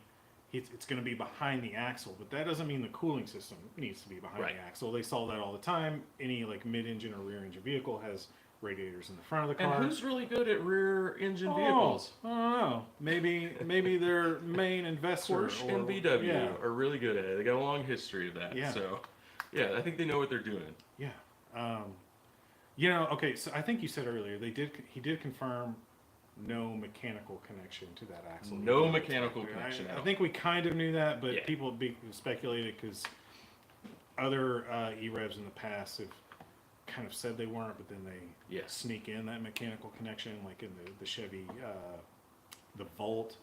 it's going to be behind the axle, but that doesn't mean the cooling system needs to be behind the axle. They solve that all the time. Any like mid-engine or rear-engine vehicle has radiators in the front of the car. And who's really good at rear-engine vehicles? I don't know. Maybe their main investor Porsche and VW are really good at it. They got a long history of that. Yeah. So, yeah, I think they know what they're doing. Yeah. You know, okay, so I think you said earlier he did confirm no mechanical connection to that axle. No mechanical connection. I think we kind of knew that, but people speculated because other E-REVs in the past have kind of said they weren't, but then they sneak in that mechanical connection, like in the Chevy, the Volt.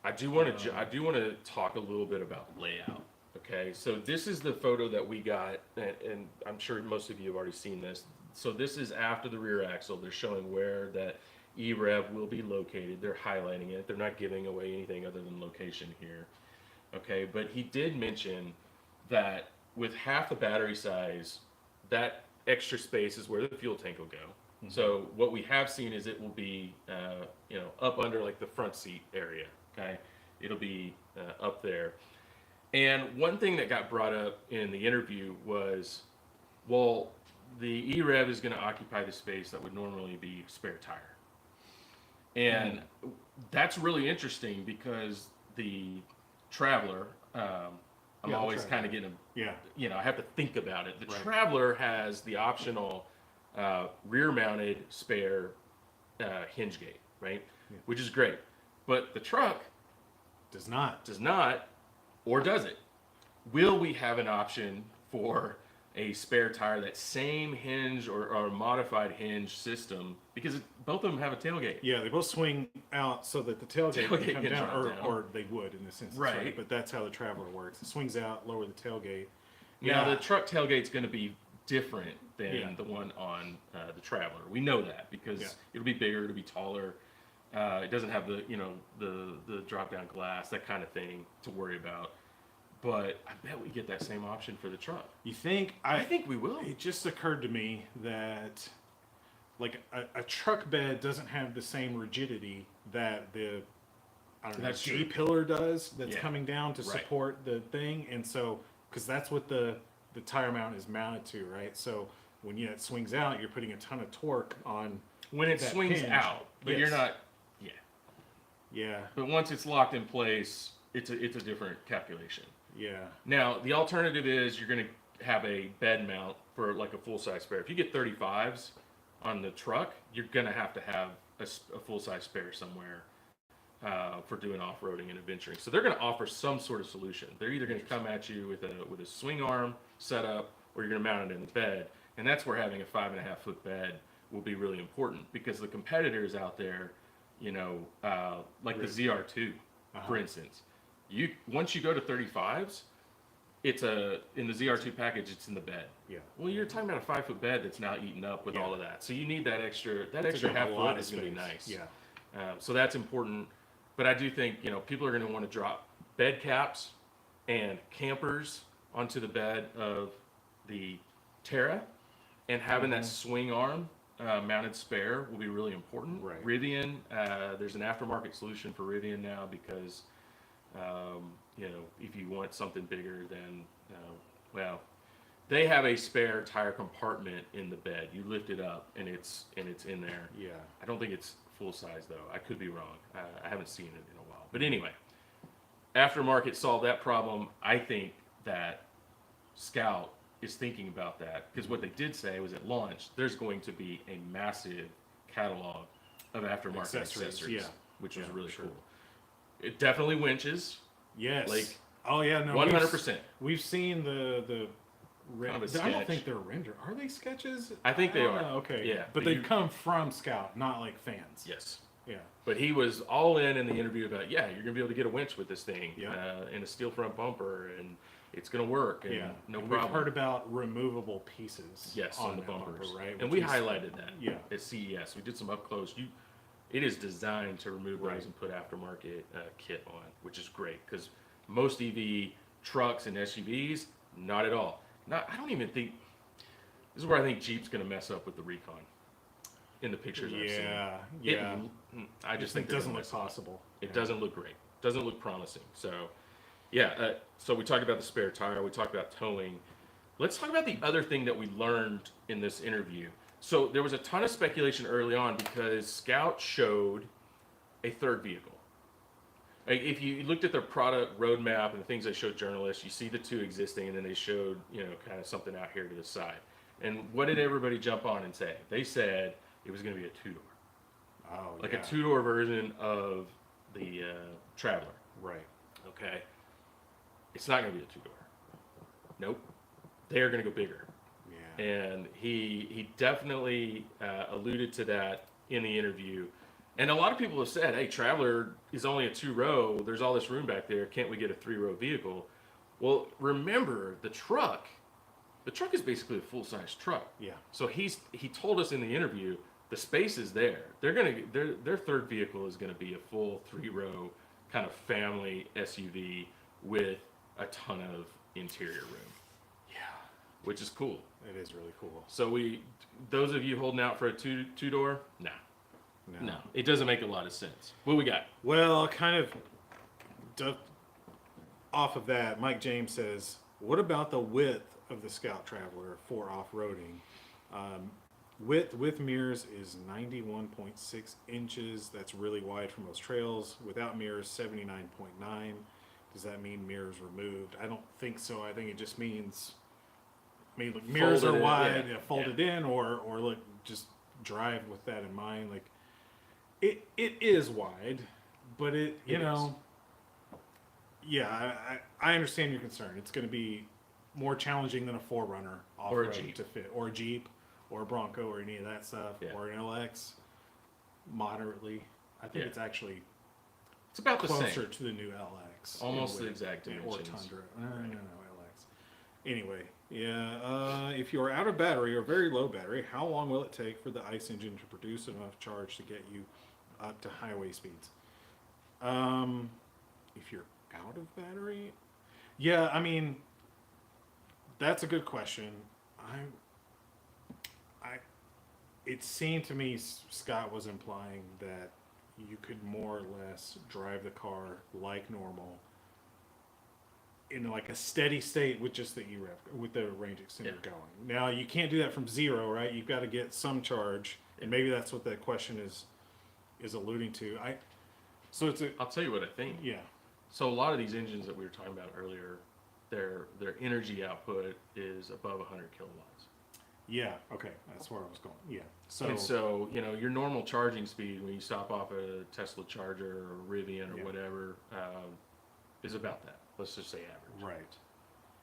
I do want to talk a little bit about layout. Okay, so this is the photo that we got, and I'm sure most of you have already seen this. So this is after the rear axle. They're showing where that E-REV will be located. They're highlighting it. They're not giving away anything other than location here. Okay, but he did mention that with half the battery size, that extra space is where the fuel tank will go. Mm-hmm. So what we have seen is it will be, you know, up under like the front seat area. Okay, it'll be up there. And one thing that got brought up in the interview was, well, the E-REV is going to occupy the space that would normally be spare tire. And that's really interesting because the Traveler, I'm always kind of getting you know, I have to think about it. The Traveler has the optional rear-mounted spare hinge gate, right? Yeah. Which is great. But the truck does not. Or does it? Will we have an option for a spare tire, that same hinge or a modified hinge system? Because both of them have a tailgate. Yeah, they both swing out so that the tailgate can come down, or they would in this instance. Right. But that's how the Traveler works. It swings out, lower the tailgate. Now, the truck tailgate's going to be different than the one on the Traveler. We know that because it'll be bigger, it'll be taller. It doesn't have the, you know, the drop down glass, that kind of thing to worry about. But I bet we get that same option for the truck. You think? I think we will. It just occurred to me that like a truck bed doesn't have the same rigidity that the J-pillar does that's coming down to support the thing. And so, because that's what the tire mount is mounted to, right? So when it swings out, you're putting a ton of torque on when it swings hinge. Out, but you're not. Yeah. But once it's locked in place, it's a different calculation. Yeah. Now, the alternative is you're going to have a bed mount for like a full-size spare. If you get 35s on the truck, you're going to have a full-size spare somewhere for doing off-roading and adventuring. So they're going to offer some sort of solution. They're either going to come at you with a swing arm setup, or you're going to mount it in the bed. And that's where having a 5.5-foot bed will be really important, because the competitors out there, you know, like the ZR2, for instance, once you go to 35s, it's in the ZR2 package, it's in the bed. Yeah. Well, you're talking about a 5-foot bed that's now eaten up with all of that. So you need that extra half foot is going to be nice. Yeah. So that's important. But I do think, you know, people are going to want to drop bed caps and campers onto the bed of the Terra, and having that swing arm mounted spare will be really important. Right. Rivian, there's an aftermarket solution for Rivian now, because you know, if you want something bigger, then well, they have a spare tire compartment in the bed. You lift it up and it's in there. Yeah. I don't think it's full size though. I could be wrong. I haven't seen it in a while. But anyway, aftermarket solved that problem. I think that Scout is thinking about that, because what they did say was at launch, there's going to be a massive catalog of aftermarket accessories, which was really cool. It definitely winches. Yes. Like, oh yeah, no, 100%. We've seen the I don't think they're render. Are they sketches? I think they are. Okay. Yeah. But they come from Scout, not like fans. Yes. Yeah. But he was all in the interview about, yeah, you're gonna be able to get a winch with this thing, Yeah. and a steel front bumper, and it's gonna work, and Yeah. no And problem. We've heard about removable pieces. Yes, on the that bumpers, bumper, right? and Which we is- highlighted that. Yeah. At CES, we did some up close. It is designed to remove Right. those and put aftermarket kit on, which is great because most EV trucks and SUVs, not at all. I don't even think. This is where I think Jeep's going to mess up with the Recon. In the pictures I've seen. Yeah. I just think it they're doesn't gonna look mess up. possible. It Yeah. doesn't look great. Doesn't look promising. So, yeah. So we talked about the spare tire. We talked about towing. Let's talk about the other thing that we learned in this interview. So there was a ton of speculation early on because Scout showed a third vehicle. Like, if you looked at their product roadmap and the things they showed journalists, you see the two existing, and then they showed, kind of something out here to the side. And what did everybody jump on and say? They said it was going to be a two-door. Oh, Like yeah. a two-door version of the Traveler. Right. Okay? It's not going to be a two-door. Nope. They are going to go bigger. Yeah. And he definitely alluded to that in the interview. And a lot of people have said, hey, Traveler is only a 2-row. There's all this room back there. Can't we get a 3-row vehicle? Well, remember, the truck is basically a full-size truck. Yeah. So he told us in the interview, the space is there. Their third vehicle is going to be a full 3-row kind of family SUV with a ton of interior room. Yeah. Which is cool. It is really cool. So those of you holding out for a two-door, no, it doesn't make a lot of sense. What we got? Well, kind of off of that, Mike James says, what about the width of the Scout Traveler for off-roading? Width with mirrors is 91.6 inches. That's really wide for most trails. Without mirrors, 79.9. Does that mean mirrors removed? I don't think so. I think it just means, like, mirrors Folded are in, wide, yeah. folded in, or look, just drive with that in mind. Like, it is wide, but it yeah, I understand your concern. It's going to be more challenging than a 4Runner Or a off-road Jeep. to fit, or a Jeep, or a Bronco, or any of that stuff, Yeah. or an LX. Moderately, I think Yeah. it's actually It's about the closer same. to the new LX. Almost in the width, exact or dimensions. Tundra. No, LX. Anyway, yeah. If you're out of battery or very low battery, how long will it take for the ICE engine to produce enough charge to get you up to highway speeds? If you're out of battery, yeah. I mean, that's a good question. It seemed to me Scott was implying that you could more or less drive the car like normal in like a steady state with just the E-REV, with the range extender going. Now, you can't do that from zero, right? You've got to get some charge, and maybe that's what that question is alluding to. I'll tell you what I think. Yeah. So a lot of these engines that we were talking about earlier, their energy output is above 100 kilowatts. Yeah, okay, that's where I was going. Yeah. And so, your normal charging speed when you stop off a Tesla charger or Rivian or Yeah. whatever is about that. Let's just say average. Right.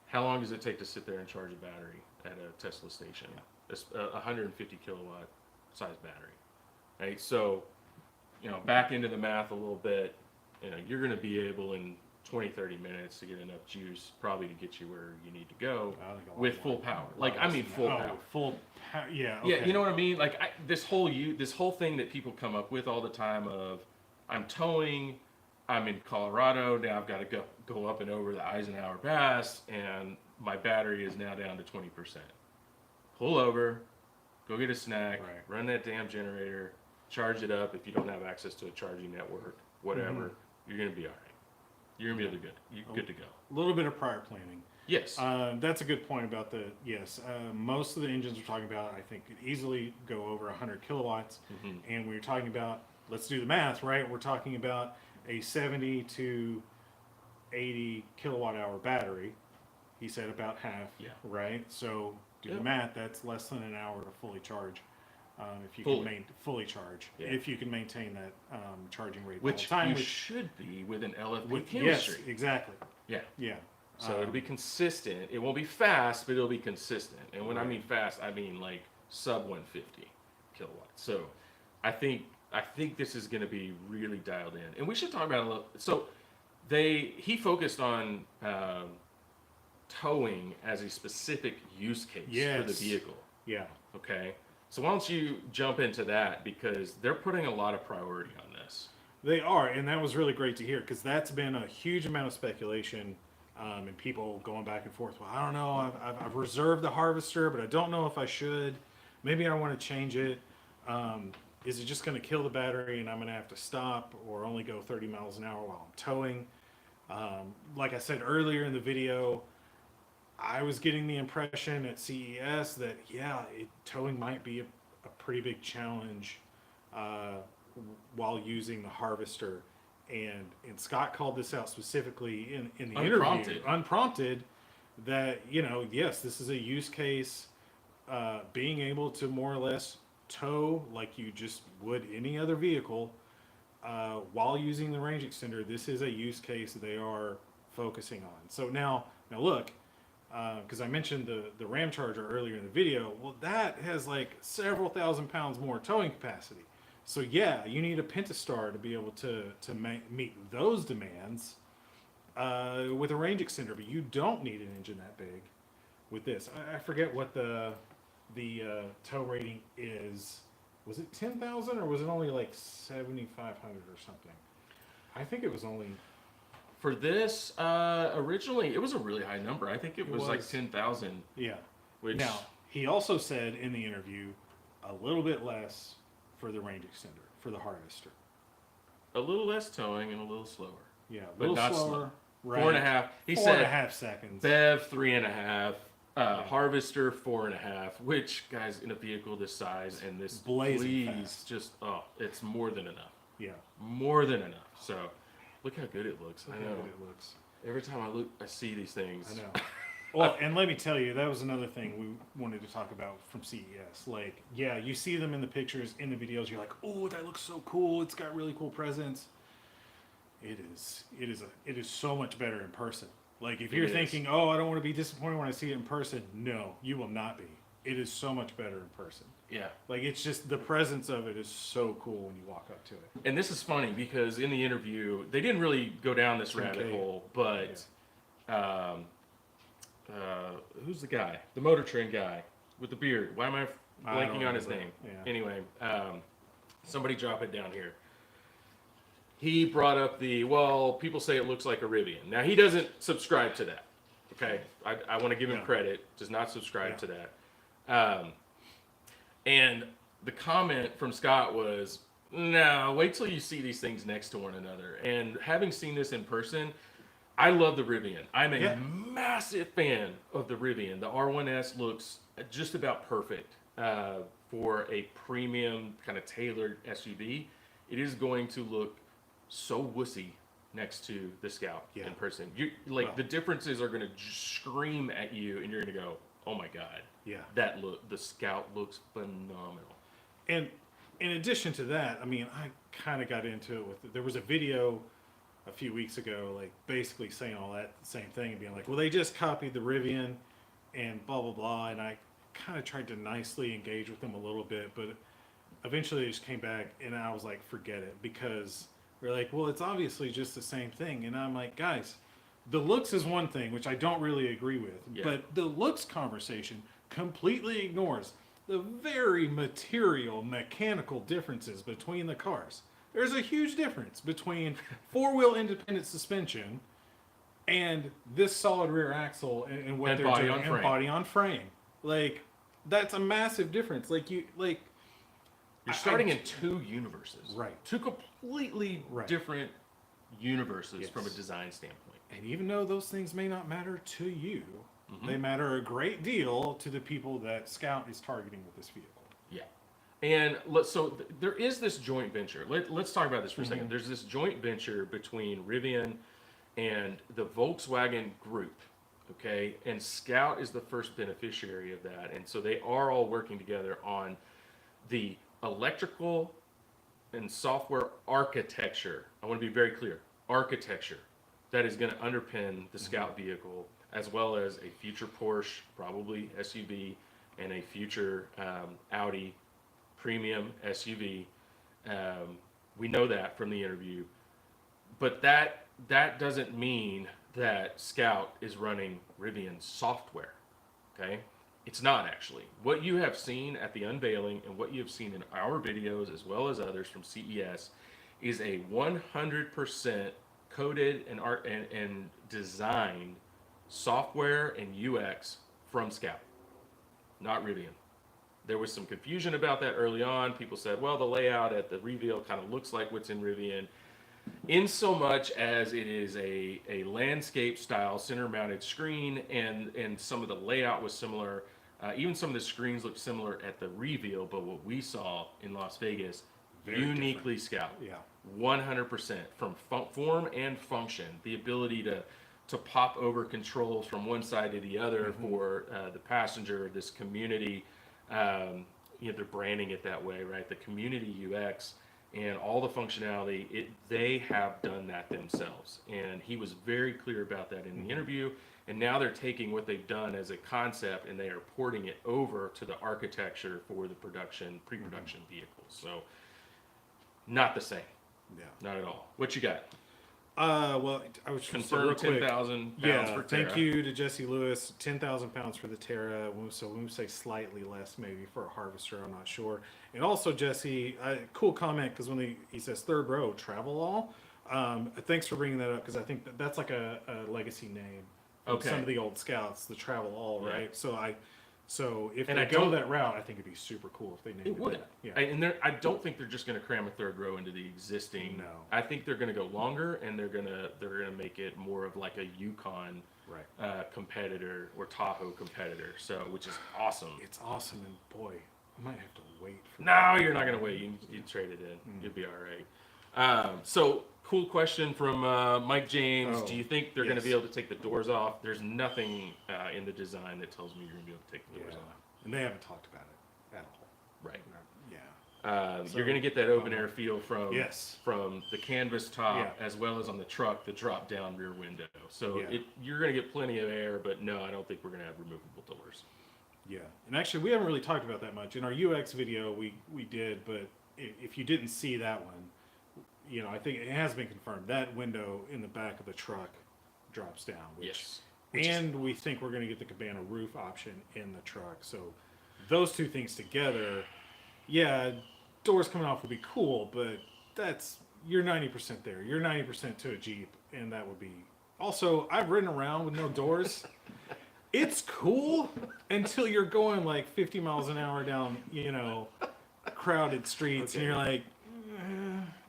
How long does it take to sit there and charge a battery at a Tesla station? It's a 150 kilowatt size battery. Right? So, back into the math a little bit, you're going to be able in 20, 30 minutes to get enough juice probably to get you where you need to go I think a lot with more. full power. Full power. Full power. Yeah. Yeah, Okay. you know what I mean? Like this whole thing that people come up with all the time of, I'm towing, I'm in Colorado, now I've got to go up and over the Eisenhower Pass, and my battery is now down to 20%. Pull over, go get a snack, Right. run that damn generator, charge it up if you don't have access to a charging network, whatever, you're going to be all right. You're going to be able to you're good to go. A little bit of prior planning. Yes. That's a good point about most of the engines we're talking about, I think, could easily go over 100 kilowatts. And when you're talking about, let's do the math, right? We're talking about a 70 to 80 kilowatt hour battery. He said about half, right? So do the math, that's less than an hour to fully charge. If you can fully charge, if you can maintain that charging rate all the time, which should be with an LFP with chemistry. yes, exactly. Yeah. Yeah. So it'll be consistent. It won't be fast, but it'll be consistent. And when I mean fast, I mean like sub 150 kilowatts. So I think I think this is going to be really dialed in, and we should talk about it a little. So he focused on towing as a specific use case for the vehicle. Yeah. Okay. So why don't you jump into that, because they're putting a lot of priority on this. They are, and that was really great to hear, because that's been a huge amount of speculation and people going back and forth. Well, I don't know. I've reserved the Harvester, but I don't know if I should. Maybe I want to change it. Is it just going to kill the battery and I'm going to have to stop or only go 30 miles an hour while I'm towing? Like I said earlier in the video, I was getting the impression at CES that, towing might be a pretty big challenge while using the Harvester. And Scott called this out specifically in the interview, unprompted, that, yes, this is a use case, being able to more or less tow like you just would any other vehicle while using the range extender. This is a use case they are focusing on. So now look, because I mentioned the Ram Charger earlier in the video, well, that has like several thousand pounds more towing capacity. So yeah, you need a Pentastar to be able to meet those demands with a range extender, but you don't need an engine that big with this. I forget what the tow rating is. Was it 10,000 or was it only like 7,500 or something? I think it was only. For this, originally, it was a really high number. I think it was like 10,000. Yeah. Which... Now, he also said in the interview a little bit less for the range extender, for the Harvester. A little less towing and a little slower. Yeah, a but little not slower. slow. Right. 4.5. He said 4.5 seconds. BEV 3.5. Harvester 4.5. Which, guys, in a vehicle this size and this, blazing fast. Just it's more than enough. Yeah, more than enough. So, look how good it looks. Look I know. how good it looks. Every time I see these things. I know. Well, and let me tell you, that was another thing we wanted to talk about from CES. Like, yeah, you see them in the pictures, in the videos, you're like, oh, that looks so cool. It's got really cool presence. It is so much better in person. Like, if you're thinking, oh, I don't want to be disappointed when I see it in person, no, you will not be. It is so much better in person. Yeah. Like, it's just, the presence of it is so cool when you walk up to it. And this is funny because in the interview, they didn't really go down this rabbit hole, but who's the guy? The Motor Trend guy with the beard. Why am I blanking on his name? Yeah. Anyway, somebody drop it down here. He brought up people say it looks like a Rivian. Now, he doesn't subscribe to that. Okay? I want to give him credit. Does not subscribe to that. And the comment from Scott was, no, wait till you see these things next to one another. And having seen this in person, I love the Rivian. I'm a massive fan of the Rivian. The R1S looks just about perfect for a premium kind of tailored SUV. It is going to look so wussy next to the Scout in person. The differences are going to scream at you, and you're going to go, oh my God. Yeah. The Scout looks phenomenal. And in addition to that, I mean, I kind of got into it with, there was a video a few weeks ago, like basically saying all that same thing and being like, well, they just copied the Rivian and blah, blah, blah. And I kind of tried to nicely engage with them a little bit, but eventually they just came back and I was like, forget it, because they're like, well, it's obviously just the same thing. And I'm like, guys, the looks is one thing, which I don't really agree with, but the looks conversation completely ignores the very material, mechanical differences between the cars. There's a huge difference between four-wheel independent suspension and this solid rear axle and what they're doing, and body on frame. Like, that's a massive difference. You're starting in two universes, right? Two completely different universes from a design standpoint. And even though those things may not matter to you, they matter a great deal to the people that Scout is targeting with this vehicle. Yeah. And there is this joint venture. Let's talk about this for a second. There's this joint venture between Rivian and the Volkswagen Group, okay? And Scout is the first beneficiary of that. And so they are all working together on the electrical and software architecture. I want to be very clear. Architecture that is going to underpin the Scout vehicle, as well as a future Porsche, probably SUV, and a future Audi premium SUV. We know that from the interview, but that doesn't mean that Scout is running Rivian software. Okay, it's not actually. What you have seen at the unveiling and what you have seen in our videos as well as others from CES is a 100% coded and designed software and UX from Scout, not Rivian. There was some confusion about that early on. People said, well, the layout at the reveal kind of looks like what's in Rivian, in so much as it is a landscape style center mounted screen, and some of the layout was similar. Even some of the screens looked similar at the reveal, but what we saw in Las Vegas, Very uniquely different. Scout. Yeah. 100% from form and function, the ability to pop over controls from one side to the other for the passenger, this community. They're branding it that way, right? The community UX and all the functionality, they have done that themselves. And he was very clear about that in the interview. And now they're taking what they've done as a concept and they are porting it over to the architecture for the pre-production vehicles. So not the same. Yeah. Not at all. What you got? Well, I was Confirmed 10,000 pounds for Terra. Thank you to Jesse Lewis. 10,000 pounds for the Terra. So when we say slightly less, maybe for a Harvester, I'm not sure. And also, Jesse, cool comment because when he says third row, travel all. Thanks for bringing that up because I think that's like a legacy name. From some of the old Scouts, the travel all, right? So if they go that route, I think it'd be super cool if they named it. Would. That. Yeah. I don't think they're just going to cram a third row into the existing. No. I think they're going to go longer, and they're gonna make it more of like a Yukon competitor or Tahoe competitor. So, which is awesome. It's awesome, and boy, I might have to wait. No, you're not going to wait. You trade it in. You'll be all right. So, cool question from Mike James. Do you think they're going to be able to take the doors off? There's nothing in the design that tells me you're going to be able to take the doors off. And they haven't talked about it at all. Right. Yeah. You're going to get that open air feel from the canvas top as well as on the truck, the drop down rear window. So you're going to get plenty of air, but no, I don't think we're going to have removable doors. Yeah. And actually, we haven't really talked about that much. In our UX video, we did, but if you didn't see that one, I think it has been confirmed that window in the back of the truck drops down. We think we're going to get the cabana roof option in the truck. So those two things together, doors coming off would be cool, but you're 90% there. You're 90% to a Jeep, and that would be. Also, I've ridden around with no doors. It's cool until you're going like 50 miles an hour down, crowded streets, and you're like.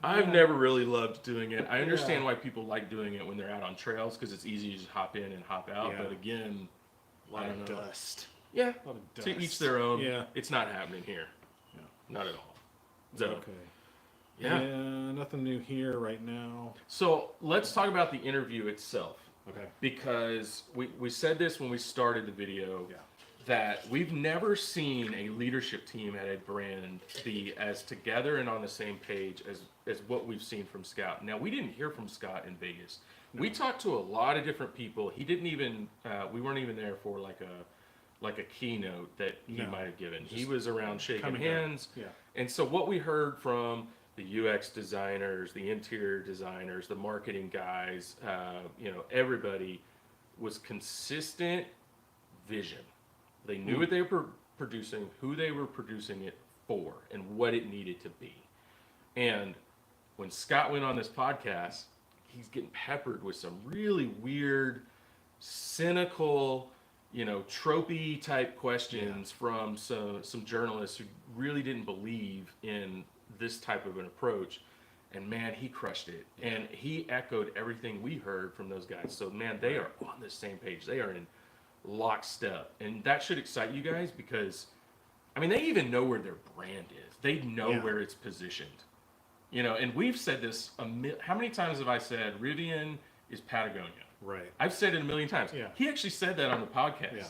I've never really loved doing it. I understand why people like doing it when they're out on trails because it's easy to just hop in and hop out. But again, a lot of dust. Yeah, a lot of dust. To each their own. Yeah, it's not happening here. Yeah. Not at all. So, yeah, nothing new here right now. So let's talk about the interview itself. Okay. Because we said this when we started the video. Yeah. That we've never seen a leadership team at a brand be as together and on the same page as what we've seen from Scott. Now, we didn't hear from Scott in Vegas. No. We talked to a lot of different people. He didn't even, we weren't even there for like a keynote that he might have given. He was around shaking hands. Yeah. And so what we heard from the UX designers, the interior designers, the marketing guys, everybody was consistent vision. They knew what they were producing, who they were producing it for, and what it needed to be. And when Scott went on this podcast, he's getting peppered with some really weird, cynical, tropey type questions from some journalists who really didn't believe in this type of an approach. And man, he crushed it. And he echoed everything we heard from those guys. So man, they are on the same page. They are in lockstep, and that should excite you guys because they even know where their brand is. They know where it's positioned, and we've said this how many times have I said Rivian is Patagonia? Right. I've said it a million times. He actually said that on the podcast.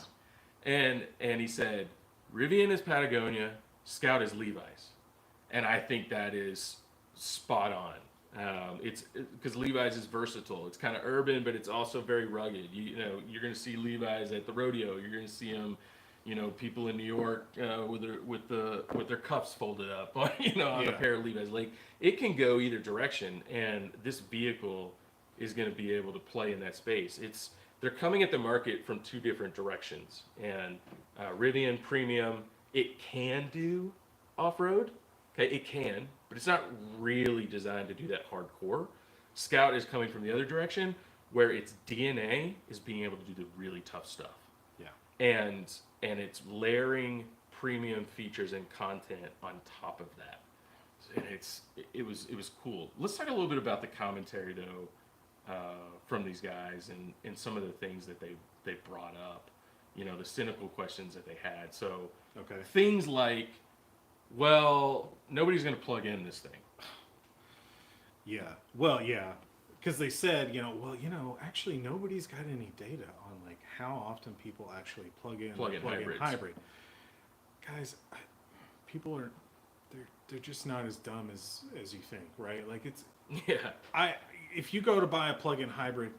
And he said Rivian is Patagonia, Scout is Levi's, and I think that is spot on. It's because Levi's is versatile. It's kind of urban, but it's also very rugged. You're going to see Levi's at the rodeo. You're going to see them, you know, people in New York with their cuffs folded up on, you know, on a pair of Levi's. Like, it can go either direction, and this vehicle is going to be able to play in that space. They're coming at the market from two different directions, and Rivian Premium, it can do off-road. Okay, it can, but it's not really designed to do that hardcore. Scout is coming from the other direction, where its DNA is being able to do the really tough stuff. Yeah. And it's layering premium features and content on top of that. And it was cool. Let's talk a little bit about the commentary though, from these guys and some of the things that they brought up. You know, the cynical questions that they had. So things like, well, nobody's going to plug in this thing. Yeah. Well, yeah. Because they said, actually nobody's got any data on like how often people actually plug in hybrid. Guys, people are they're just not as dumb as you think, right? Like if you go to buy a plug-in hybrid,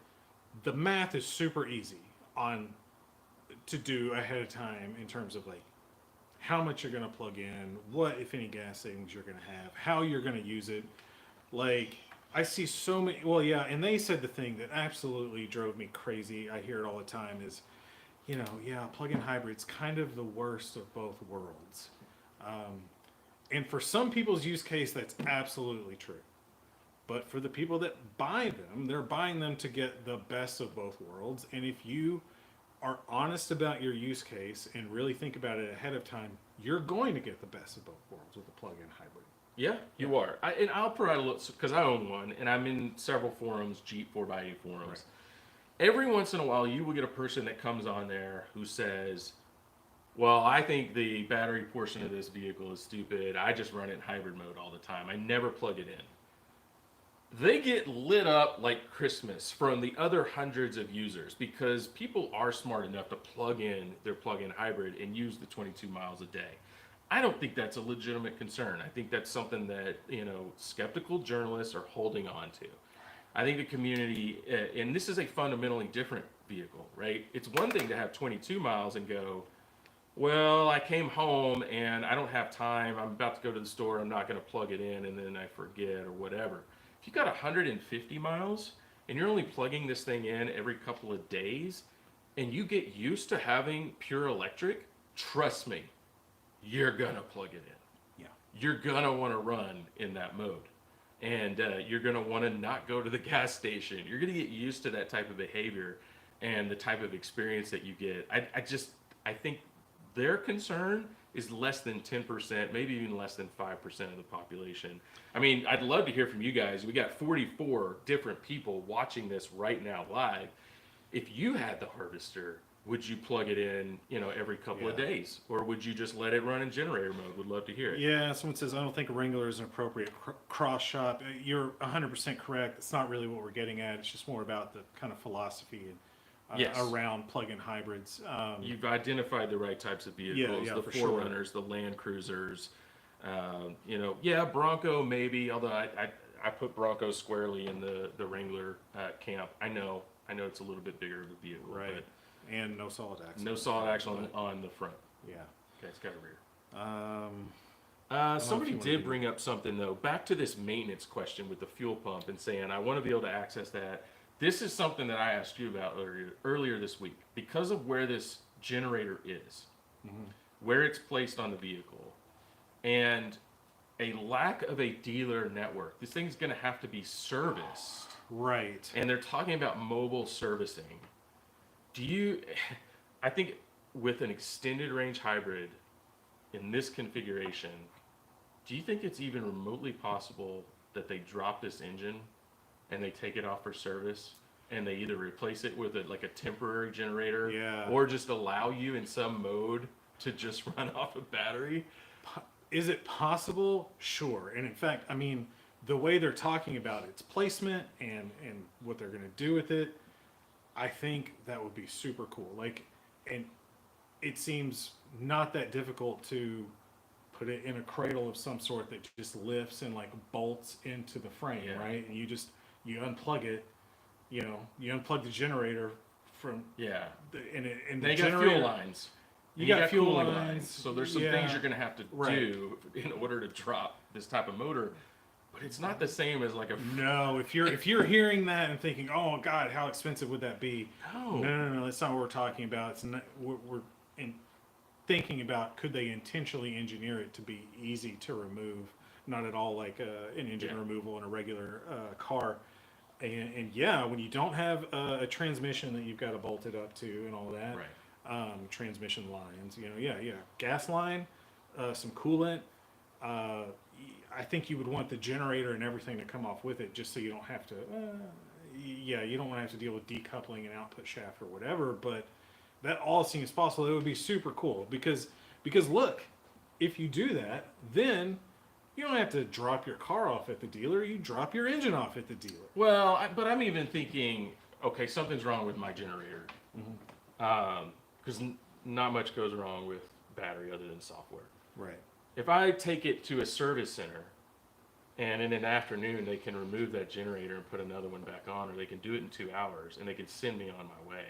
the math is super easy to do ahead of time in terms of like how much you're going to plug in, what if any gas savings you're going to have, how you're going to use it. Like, I see so many, and they said the thing that absolutely drove me crazy, I hear it all the time, is, plug-in hybrid's kind of the worst of both worlds. And for some people's use case, that's absolutely true. But for the people that buy them, they're buying them to get the best of both worlds. And if you are honest about your use case and really think about it ahead of time, you're going to get the best of both worlds with a plug-in hybrid. Yeah, you are. And I'll provide a little, because I own one, and I'm in several forums, Jeep 4x8 forums. Right. Every once in a while, you will get a person that comes on there who says, well, I think the battery portion of this vehicle is stupid. I just run it in hybrid mode all the time. I never plug it in. They get lit up like Christmas from the other hundreds of users because people are smart enough to plug in their plug-in hybrid and use the 22 miles a day. I don't think that's a legitimate concern. I think that's something that, skeptical journalists are holding on to. I think the community, and this is a fundamentally different vehicle, right? It's one thing to have 22 miles and go, well, I came home and I don't have time. I'm about to go to the store. I'm not going to plug it in, and then I forget or whatever. If you got 150 miles and you're only plugging this thing in every couple of days and you get used to having pure electric, trust me, you're going to plug it in. Yeah. You're going to want to run in that mode. And you're going to want to not go to the gas station. You're going to get used to that type of behavior and the type of experience that you get. I think their concern is less than 10%, maybe even less than 5% of the population. I mean, I'd love to hear from you guys. We got 44 different people watching this right now live. If you had the Harvester, would you plug it in, every couple of days? Or would you just let it run in generator mode? Would love to hear it. Yeah, someone says, I don't think a Wrangler is an appropriate cross-shop. You're 100% correct. It's not really what we're getting at. It's just more about the kind of philosophy around plug-in hybrids. You've identified the right types of vehicles, the 4Runners, the Land Cruisers. Bronco maybe, although I put Bronco squarely in the Wrangler camp. I know it's a little bit bigger of a vehicle. Right. But and no solid axle. No solid axle on the front. Yeah. Okay, it's got a rear. Somebody did bring up something, though. Back to this maintenance question with the fuel pump and saying, I want to be able to access that. This is something that I asked you about earlier this week. Because of where this generator is, where it's placed on the vehicle, and a lack of a dealer network, this thing's going to have to be serviced. Right. And they're talking about mobile servicing. I think with an extended range hybrid in this configuration, do you think it's even remotely possible that they drop this engine and they take it off for service and they either replace it with a temporary generator or just allow you in some mode to just run off a battery? Is it possible? Sure. And in fact, I mean, the way they're talking about its placement and what they're going to do with it, I think that would be super cool. And it seems not that difficult to put it in a cradle of some sort that just lifts and bolts into the frame, right? And you unplug it, you unplug the generator from and the they generator, got fuel lines. You And got fuel cooling lines. So there's some things you're going to have to do in order to drop this type of motor. But it's not the same as like a... No, if you're hearing that and thinking, oh God, how expensive would that be? No. No, that's not what we're talking about. It's not, we're in thinking about, could they intentionally engineer it to be easy to remove, not at all like an engine removal in a regular car. And yeah, when you don't have a transmission that you've got to bolt it up to and all that, transmission lines, gas line, some coolant. I think you would want the generator and everything to come off with it, just so you don't have to. You don't want to have to deal with decoupling an output shaft or whatever. But that all seems possible. It would be super cool because look, if you do that, then you don't have to drop your car off at the dealer. You drop your engine off at the dealer. Well, but I'm even thinking, okay, something's wrong with my generator. Because not much goes wrong with battery other than software. Right. If I take it to a service center and in an afternoon they can remove that generator and put another one back on, or they can do it in 2 hours and they can send me on my way.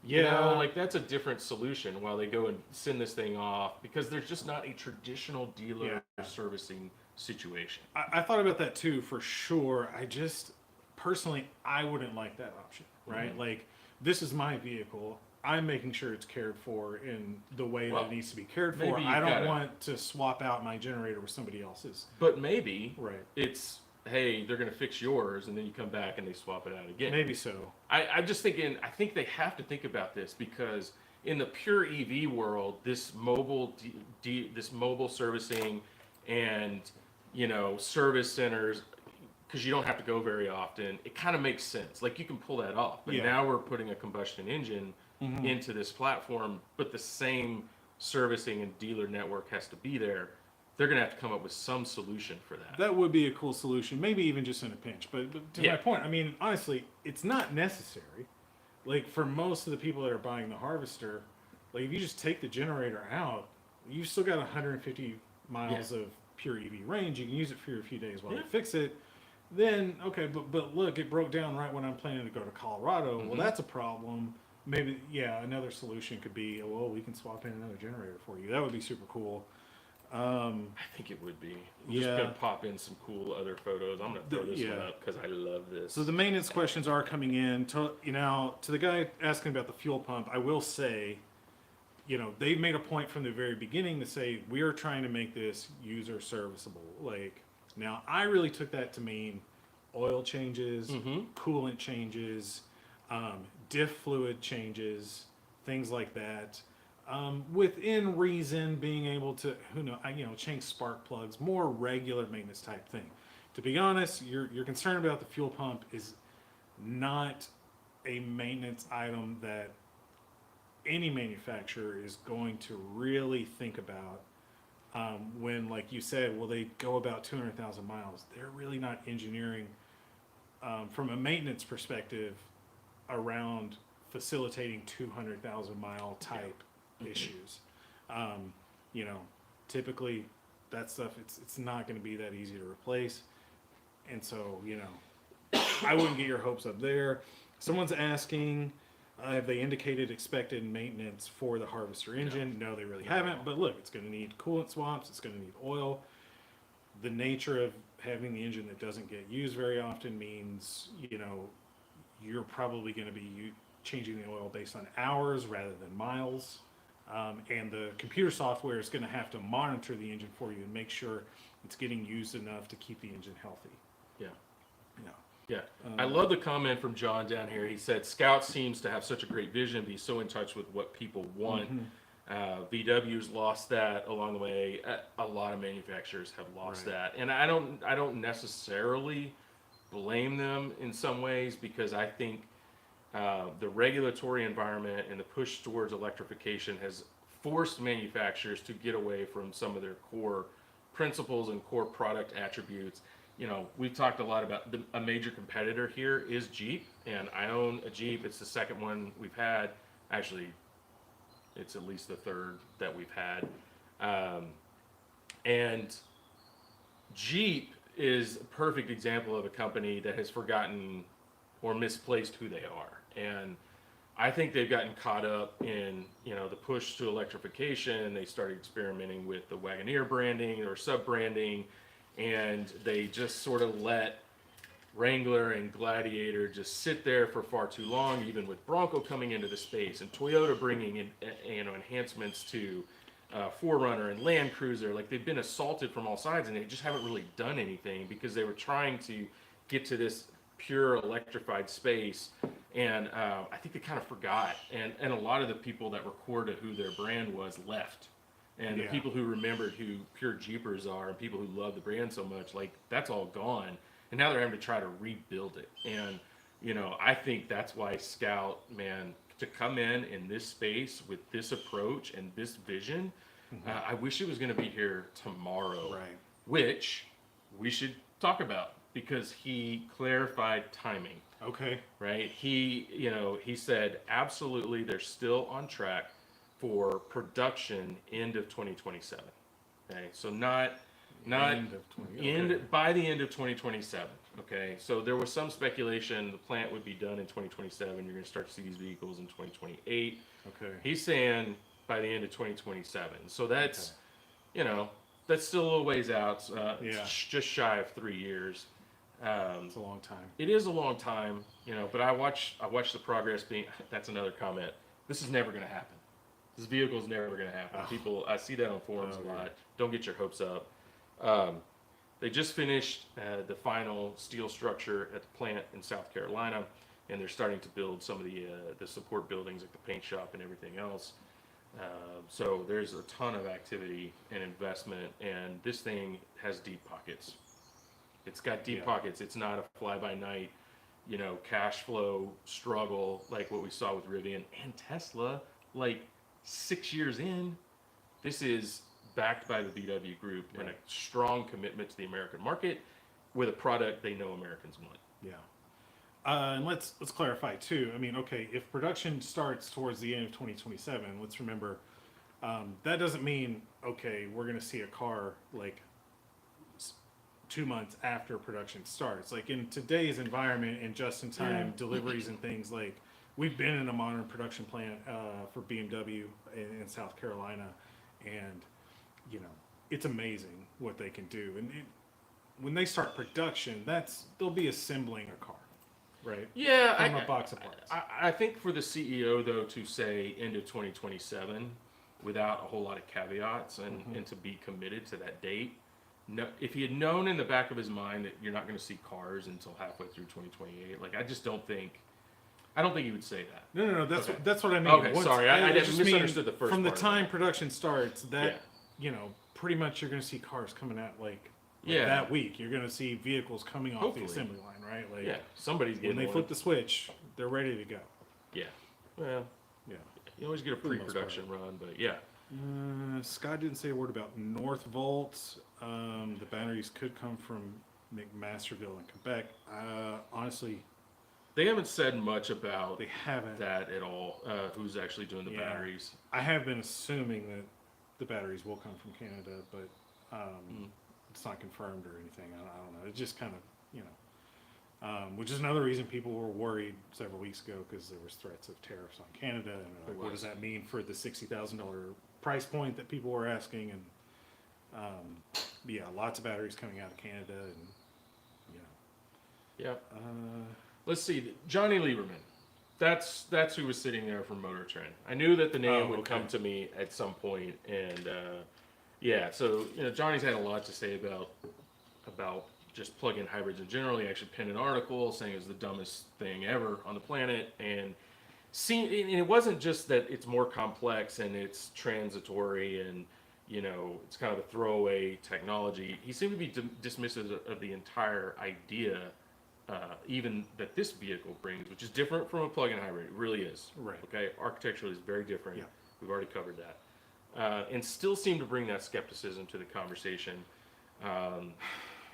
Like that's a different solution while they go and send this thing off, because there's just not a traditional dealer servicing situation. I thought about that too, for sure. I just, personally, I wouldn't like that option, right? Like, this is my vehicle. I'm making sure it's cared for in the way that it needs to be cared for. I don't want to swap out my generator with somebody else's. But maybe it's, hey, they're going to fix yours, and then you come back and they swap it out again. Maybe so. I'm just thinking, I think they have to think about this, because in the pure EV world, this mobile servicing and, service centers, because you don't have to go very often, it kind of makes sense. Like, you can pull that off. But now we're putting a combustion engine into this platform, but the same servicing and dealer network has to be there. They're going to have to come up with some solution for that. That would be a cool solution, maybe even just in a pinch. But to my point, I mean, honestly, it's not necessary. Like, for most of the people that are buying the Harvester, like, if you just take the generator out, you've still got 150 miles of pure EV range. You can use it for a few days while you fix it. Then, okay, but look, it broke down right when I'm planning to go to Colorado. Well, that's a problem. Maybe, another solution could be, well, we can swap in another generator for you. That would be super cool. I think it would be. I'm just going to pop in some cool other photos. I'm going to throw this one up because I love this. So the maintenance questions are coming in. To the guy asking about the fuel pump, I will say, they've made a point from the very beginning to say, we are trying to make this user serviceable. Like, now, I really took that to mean oil changes, coolant changes, diff fluid changes, things like that. Within reason, being able to, change spark plugs, more regular maintenance type thing. To be honest, your concern about the fuel pump is not a maintenance item that any manufacturer is going to really think about. When, like you said, they go about 200,000 miles. They're really not engineering from a maintenance perspective around facilitating 200,000 mile type issues. Typically that stuff, it's not going to be that easy to replace. And so, I wouldn't get your hopes up there. Someone's asking, have they indicated expected maintenance for the Harvester engine? No, they really haven't. But look, it's going to need coolant swaps. It's going to need oil. The nature of having the engine that doesn't get used very often means, you're probably going to be changing the oil based on hours rather than miles. And the computer software is going to have to monitor the engine for you and make sure it's getting used enough to keep the engine healthy. Yeah. I love the comment from John down here. He said, Scout seems to have such a great vision, be so in touch with what people want. VW's lost that along the way. A lot of manufacturers have lost that. And I don't necessarily blame them in some ways, because I think the regulatory environment and the push towards electrification has forced manufacturers to get away from some of their core principles and core product attributes. We've talked a lot about a major competitor here is Jeep, and I own a Jeep. It's the second one we've had. Actually, it's at least the third that we've had. And Jeep is a perfect example of a company that has forgotten or misplaced who they are. And I think they've gotten caught up in, the push to electrification. They started experimenting with the Wagoneer branding or sub-branding, and they just sort of let Wrangler and Gladiator just sit there for far too long, even with Bronco coming into the space and Toyota bringing in, enhancements to 4Runner and Land Cruiser. Like, they've been assaulted from all sides, and they just haven't really done anything because they were trying to get to this pure electrified space. And I think they kind of forgot. And a lot of the people that recorded who their brand was left. And the people who remembered who pure Jeepers are and people who love the brand so much, like, that's all gone. And now they're having to try to rebuild it. And, I think that's why Scout, man, to come in this space with this approach and this vision, I wish it was going to be here tomorrow. Right. Which we should talk about because he clarified timing. Okay. Right? He said, absolutely, they're still on track for production end of 2027. Okay. So not by the end of 2027. Okay, so there was some speculation the plant would be done in 2027. You're going to start to see these vehicles in 2028. Okay. He's saying by the end of 2027. So that's, that's still a little ways out. It's just shy of 3 years. It's a long time. It is a long time, but I watch the progress being. That's another comment. This is never going to happen. This vehicle is never going to happen. People, I see that on forums a lot. Don't get your hopes up. They just finished the final steel structure at the plant in South Carolina, and they're starting to build some of the support buildings, like the paint shop and everything else. So there's a ton of activity and investment, and this thing has deep pockets. It's got deep pockets. It's not a fly-by-night, cash flow struggle like what we saw with Rivian and Tesla. Like 6 years in, this is backed by the VW Group and a strong commitment to the American market with a product they know Americans want. Yeah. And let's clarify too. I mean, okay, if production starts towards the end of 2027, let's remember that doesn't mean we're going to see a car like 2 months after production starts. Like in today's environment and just-in-time deliveries and things, like we've been in a modern production plant for BMW in South Carolina, and it's amazing what they can do. And when they start production, they'll be assembling a car, right? Yeah, from a box of parts. I think for the CEO though to say end of 2027 without a whole lot of caveats and to be committed to that date. No, if he had known in the back of his mind that you're not going to see cars until halfway through 2028, like I don't think he would say that. No. That's what I mean. Okay, sorry, I just misunderstood the first from the part time production starts. Pretty much you're going to see cars coming out like that week. You're going to see vehicles coming off the assembly line, right? Like somebody's getting when they flip the switch, they're ready to go. Yeah. Well, you always get a pre-production run, but Scott didn't say a word about Northvolt. The batteries could come from McMasterville in Quebec. Honestly, they haven't said much about that at all. Who's actually doing the batteries? I have been assuming that the batteries will come from Canada, but it's not confirmed or anything. I don't know. It's just kind of, which is another reason people were worried several weeks ago because there was threats of tariffs on Canada. And what does that mean for the $60,000 price point that people were asking? And lots of batteries coming out of Canada, and let's see, Johnny Lieberman. That's who was sitting there from Motor Trend. I knew that the name would come to me at some point, and so Johnny's had a lot to say about just plug-in hybrids in general. He actually penned an article saying it was the dumbest thing ever on the planet, and it wasn't just that it's more complex and it's transitory and it's kind of a throwaway technology. He seemed to be dismissive of the entire idea. Even that this vehicle brings, which is different from a plug-in hybrid. It really is. Right. Okay. Architecturally is very different. Yeah. We've already covered that. And still seem to bring that skepticism to the conversation.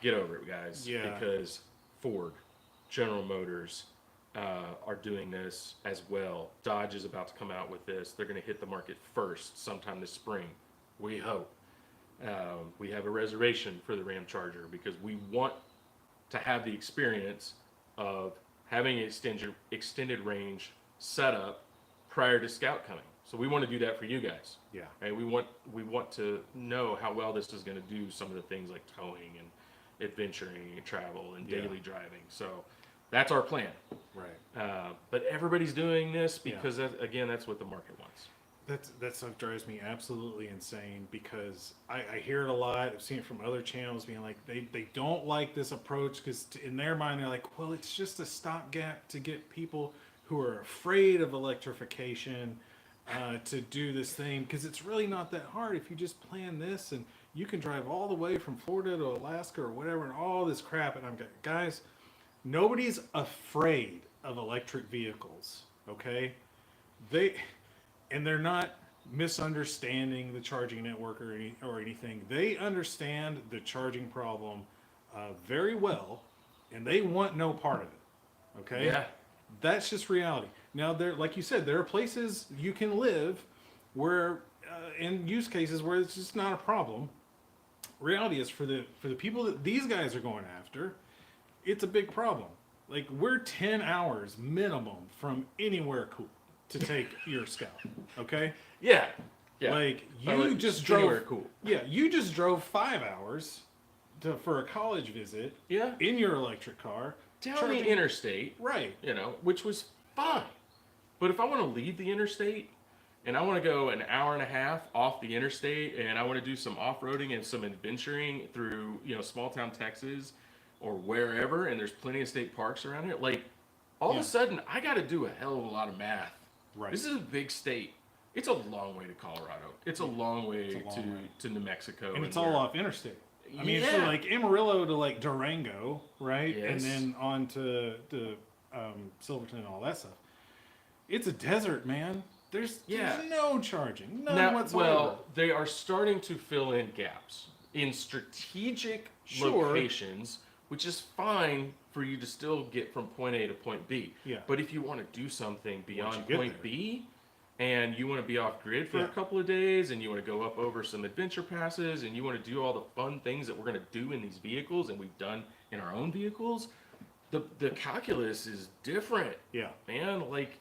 Get over it, guys. Yeah. Because Ford, General Motors are doing this as well. Dodge is about to come out with this. They're going to hit the market first sometime this spring. We hope. We have a reservation for the Ram Charger because we want to have the experience of having an extended range setup prior to Scout coming. So we want to do that for you guys. Yeah. Right? We want to know how well this is going to do some of the things like towing and adventuring and travel and daily driving. So that's our plan. Right. But everybody's doing this because again, that's what the market wants. That stuff drives me absolutely insane because I hear it a lot. I've seen it from other channels being like, they don't like this approach because in their mind, they're like, well, it's just a stopgap to get people who are afraid of electrification to do this thing because it's really not that hard if you just plan this and you can drive all the way from Florida to Alaska or whatever and all this crap. And I'm going, guys, nobody's afraid of electric vehicles, okay? They're not misunderstanding the charging network or anything. They understand the charging problem very well, and they want no part of it. Okay? Yeah. That's just reality. Now, like you said, there are places you can live where, in use cases where it's just not a problem. Reality is for the people that these guys are going after, it's a big problem. Like we're 10 hours minimum from anywhere cool to take your Scout. Okay? Yeah. Like you just drove. Anywhere cool. Yeah, you just drove 5 hours for a college visit. Yeah. In your electric car. Down the interstate. Right. Which was fine. But if I want to leave the interstate and I want to go an hour and a half off the interstate and I want to do some off-roading and some adventuring through, small town Texas or wherever, and there's plenty of state parks around here, like all of a sudden I got to do a hell of a lot of math. Right. This is a big state. It's a long way to Colorado. It's a long way to New Mexico. And it's all off interstate. I mean, it's like Amarillo to like Durango, right? Yes. And then on to Silverton and all that stuff. It's a desert, man. There's no charging, none whatsoever. Well, they are starting to fill in gaps in strategic locations, which is fine for you to still get from point A to point B. Yeah. But if you want to do something beyond point B, and you want to be off grid for a couple of days, and you want to go up over some adventure passes, and you want to do all the fun things that we're going to do in these vehicles, and we've done in our own vehicles, the calculus is different. Yeah. Man, like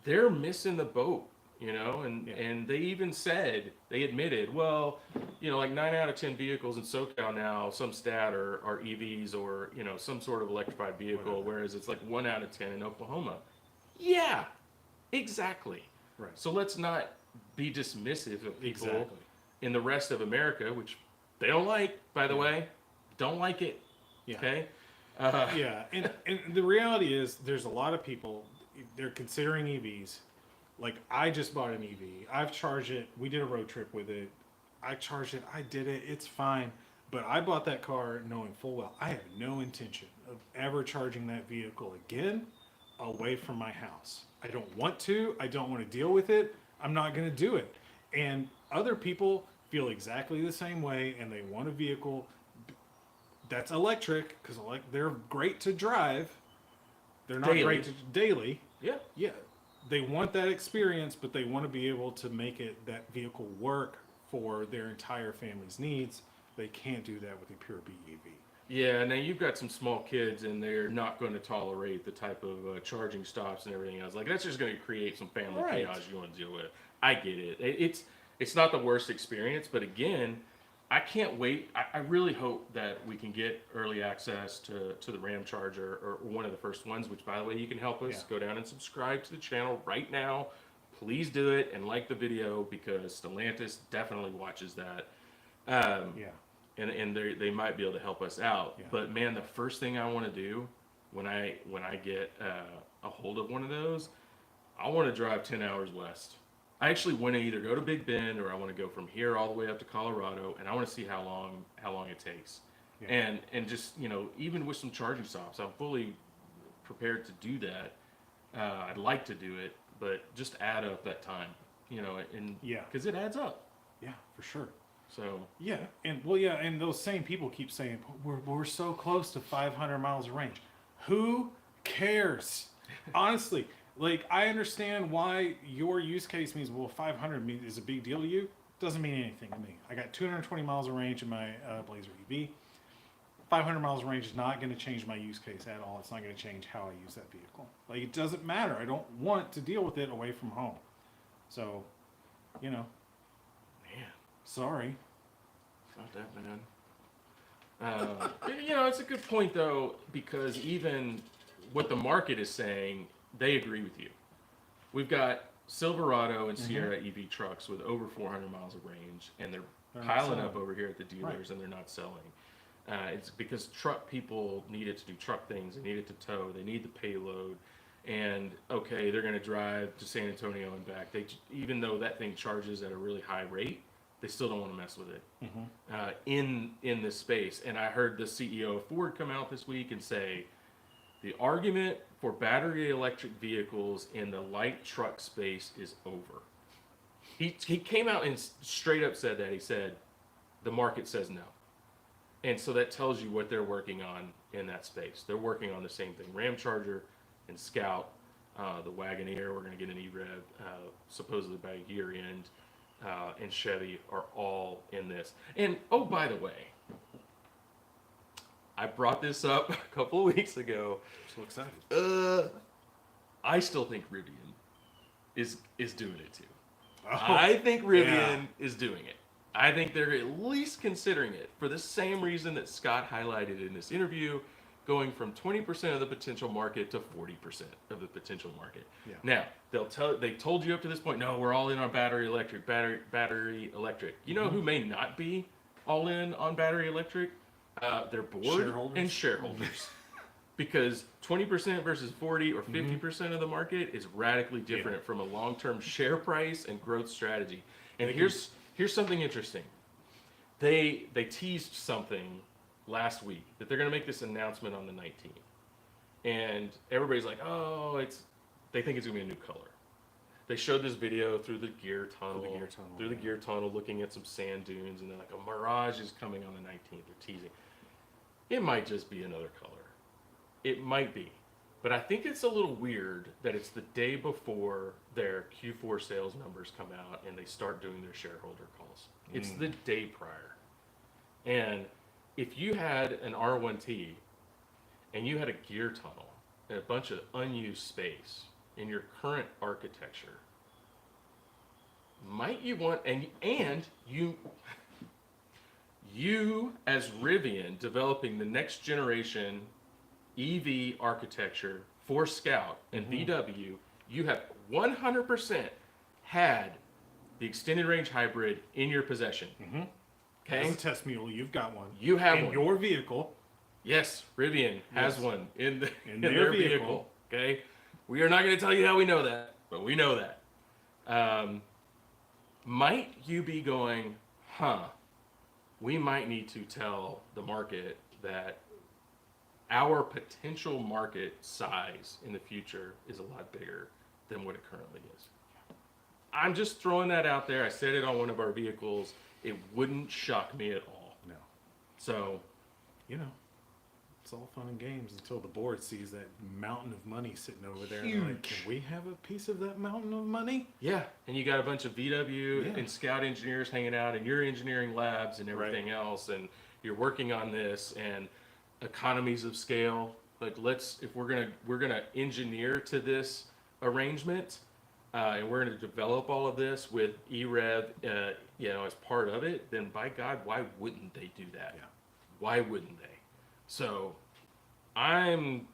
they're missing the boat, and they even said, they admitted, well, like 9 out of 10 vehicles in SoCal now, some stat are EVs or, some sort of electrified vehicle, whereas it's like 1 out of 10 in Oklahoma. Yeah, exactly. Right. So let's not be dismissive of people in the rest of America, which they don't like, by the way. Don't like it. Yeah. Okay? And the reality is there's a lot of people, they're considering EVs. Like, I just bought an EV. I've charged it. We did a road trip with it. I charged it. I did it. It's fine. But I bought that car knowing full well I have no intention of ever charging that vehicle again away from my house. I don't want to. I don't want to deal with it. I'm not going to do it. And other people feel exactly the same way, and they want a vehicle that's electric because they're great to drive. They're not great to daily. Yeah. Yeah. They want that experience, but they want to be able to make that vehicle work for their entire family's needs. They can't do that with a pure BEV. Yeah, now you've got some small kids, and they're not going to tolerate the type of charging stops and everything else. Like, that's just going to create some family chaos you want to deal with. I get it. It's not the worst experience, but again, I can't wait. I really hope that we can get early access to the Ram charger, or one of the first ones, which, by the way, you can help us. Go down and subscribe to the channel right now. Please do it, and like the video, because Stellantis definitely watches that. And they might be able to help us out. Yeah. But man, the first thing I want to do when I get a hold of one of those, I want to drive 10 hours west. I actually want to either go to Big Bend, or I want to go from here all the way up to Colorado, and I want to see how long it takes. Yeah. And just, even with some charging stops, I'm fully prepared to do that. I'd like to do it, but just add up that time, because it adds up. Yeah, for sure. So and those same people keep saying we're so close to 500 miles of range. Who cares? Honestly, like, I understand why your use case means 500 is a big deal to you. Doesn't mean anything to me. I got 220 miles of range in my Blazer EV. 500 miles of range is not going to change my use case at all. It's not going to change how I use that vehicle. Like, it doesn't matter. I don't want to deal with it away from home. So, you know, Man, sorry. it's not that bad. You know, it's a good point though, because even what the market is saying, they agree with you. We've got Silverado and Sierra EV trucks with over 400 miles of range, and they're piling up over here at the dealers, and they're not selling. It's because truck people needed to do truck things. They needed to tow. They need the payload. And okay, they're going to drive to San Antonio and back. Even though that thing charges at a really high rate, they still don't want to mess with it in this space. And I heard the CEO of Ford come out this week and say the argument for battery electric vehicles in the light truck space is over. He came out and straight up said that. He said the market says no. And so that tells you what they're working on in that space. They're working on the same thing. Ram Charger and Scout, the Wagoneer, we're going to get an E-REV supposedly by year end, and Chevy are all in this. And oh, by the way, I brought this up a couple of weeks ago. So excited. I still think Rivian is doing it too. Oh, I think Rivian is doing it. I think they're at least considering it for the same reason that Scott highlighted in this interview, going from 20% of the potential market to 40% of the potential market. Yeah. Now, they told you up to this point, no, we're all in on battery electric. You know who may not be all in on battery electric? Their board and shareholders. Because 20% versus 40 or 50% of the market is radically different from a long-term share price and growth strategy. And here's something interesting. They teased something last week that they're going to make this announcement on the 19th. And everybody's like, oh, they think it's going to be a new color. They showed this video through the gear tunnel, looking at some sand dunes, and they're like, a Mirage is coming on the 19th. They're teasing. It might just be another color. It might be. But I think it's a little weird that it's the day before their Q4 sales numbers come out and they start doing their shareholder calls. It's the day prior. And if you had an R1T and you had a gear tunnel and a bunch of unused space in your current architecture, might you want, and you as Rivian developing the next generation EV architecture for Scout and VW, you have 100% had the extended range hybrid in your possession. Okay? As a test mule, you've got one. You have in one. your vehicle. Yes, Rivian has one in their their vehicle. Okay? We are not going to tell you how we know that, but we know that. Might you be going, we might need to tell the market that our potential market size in the future is a lot bigger than what it currently is. I'm just throwing that out there. I said it on one of our vehicles. It wouldn't shock me at all. No. So, it's all fun and games until the board sees that mountain of money sitting over there. Huge. And they're like, can we have a piece of that mountain of money? yeah. And you got a bunch of VW and Scout engineers hanging out in your engineering labs and everything else. And you're working on this and economies of scale. Like, if we're gonna engineer to this arrangement, and we're gonna develop all of this with E-REV, as part of it, then by God, why wouldn't they do that? Yeah. Why wouldn't they? So, I'm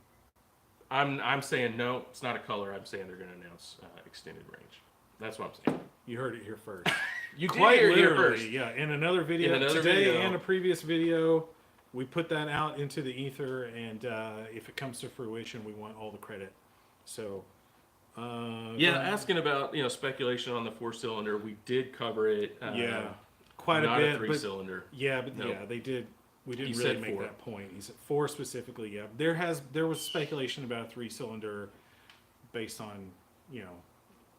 saying no. It's not a color. I'm saying they're gonna announce extended range. That's what I'm saying. You heard it here first. You did Quite hear it here literally, first. yeah. In another video today and a previous video, we put that out into the ether, and if it comes to fruition, we want all the credit. So, asking about speculation on the 4-cylinder, we did cover it. Quite a not bit. a 3-cylinder. They did. We didn't He really said make 4. that point. He said 4 specifically. Yeah, there was speculation about a 3-cylinder, based on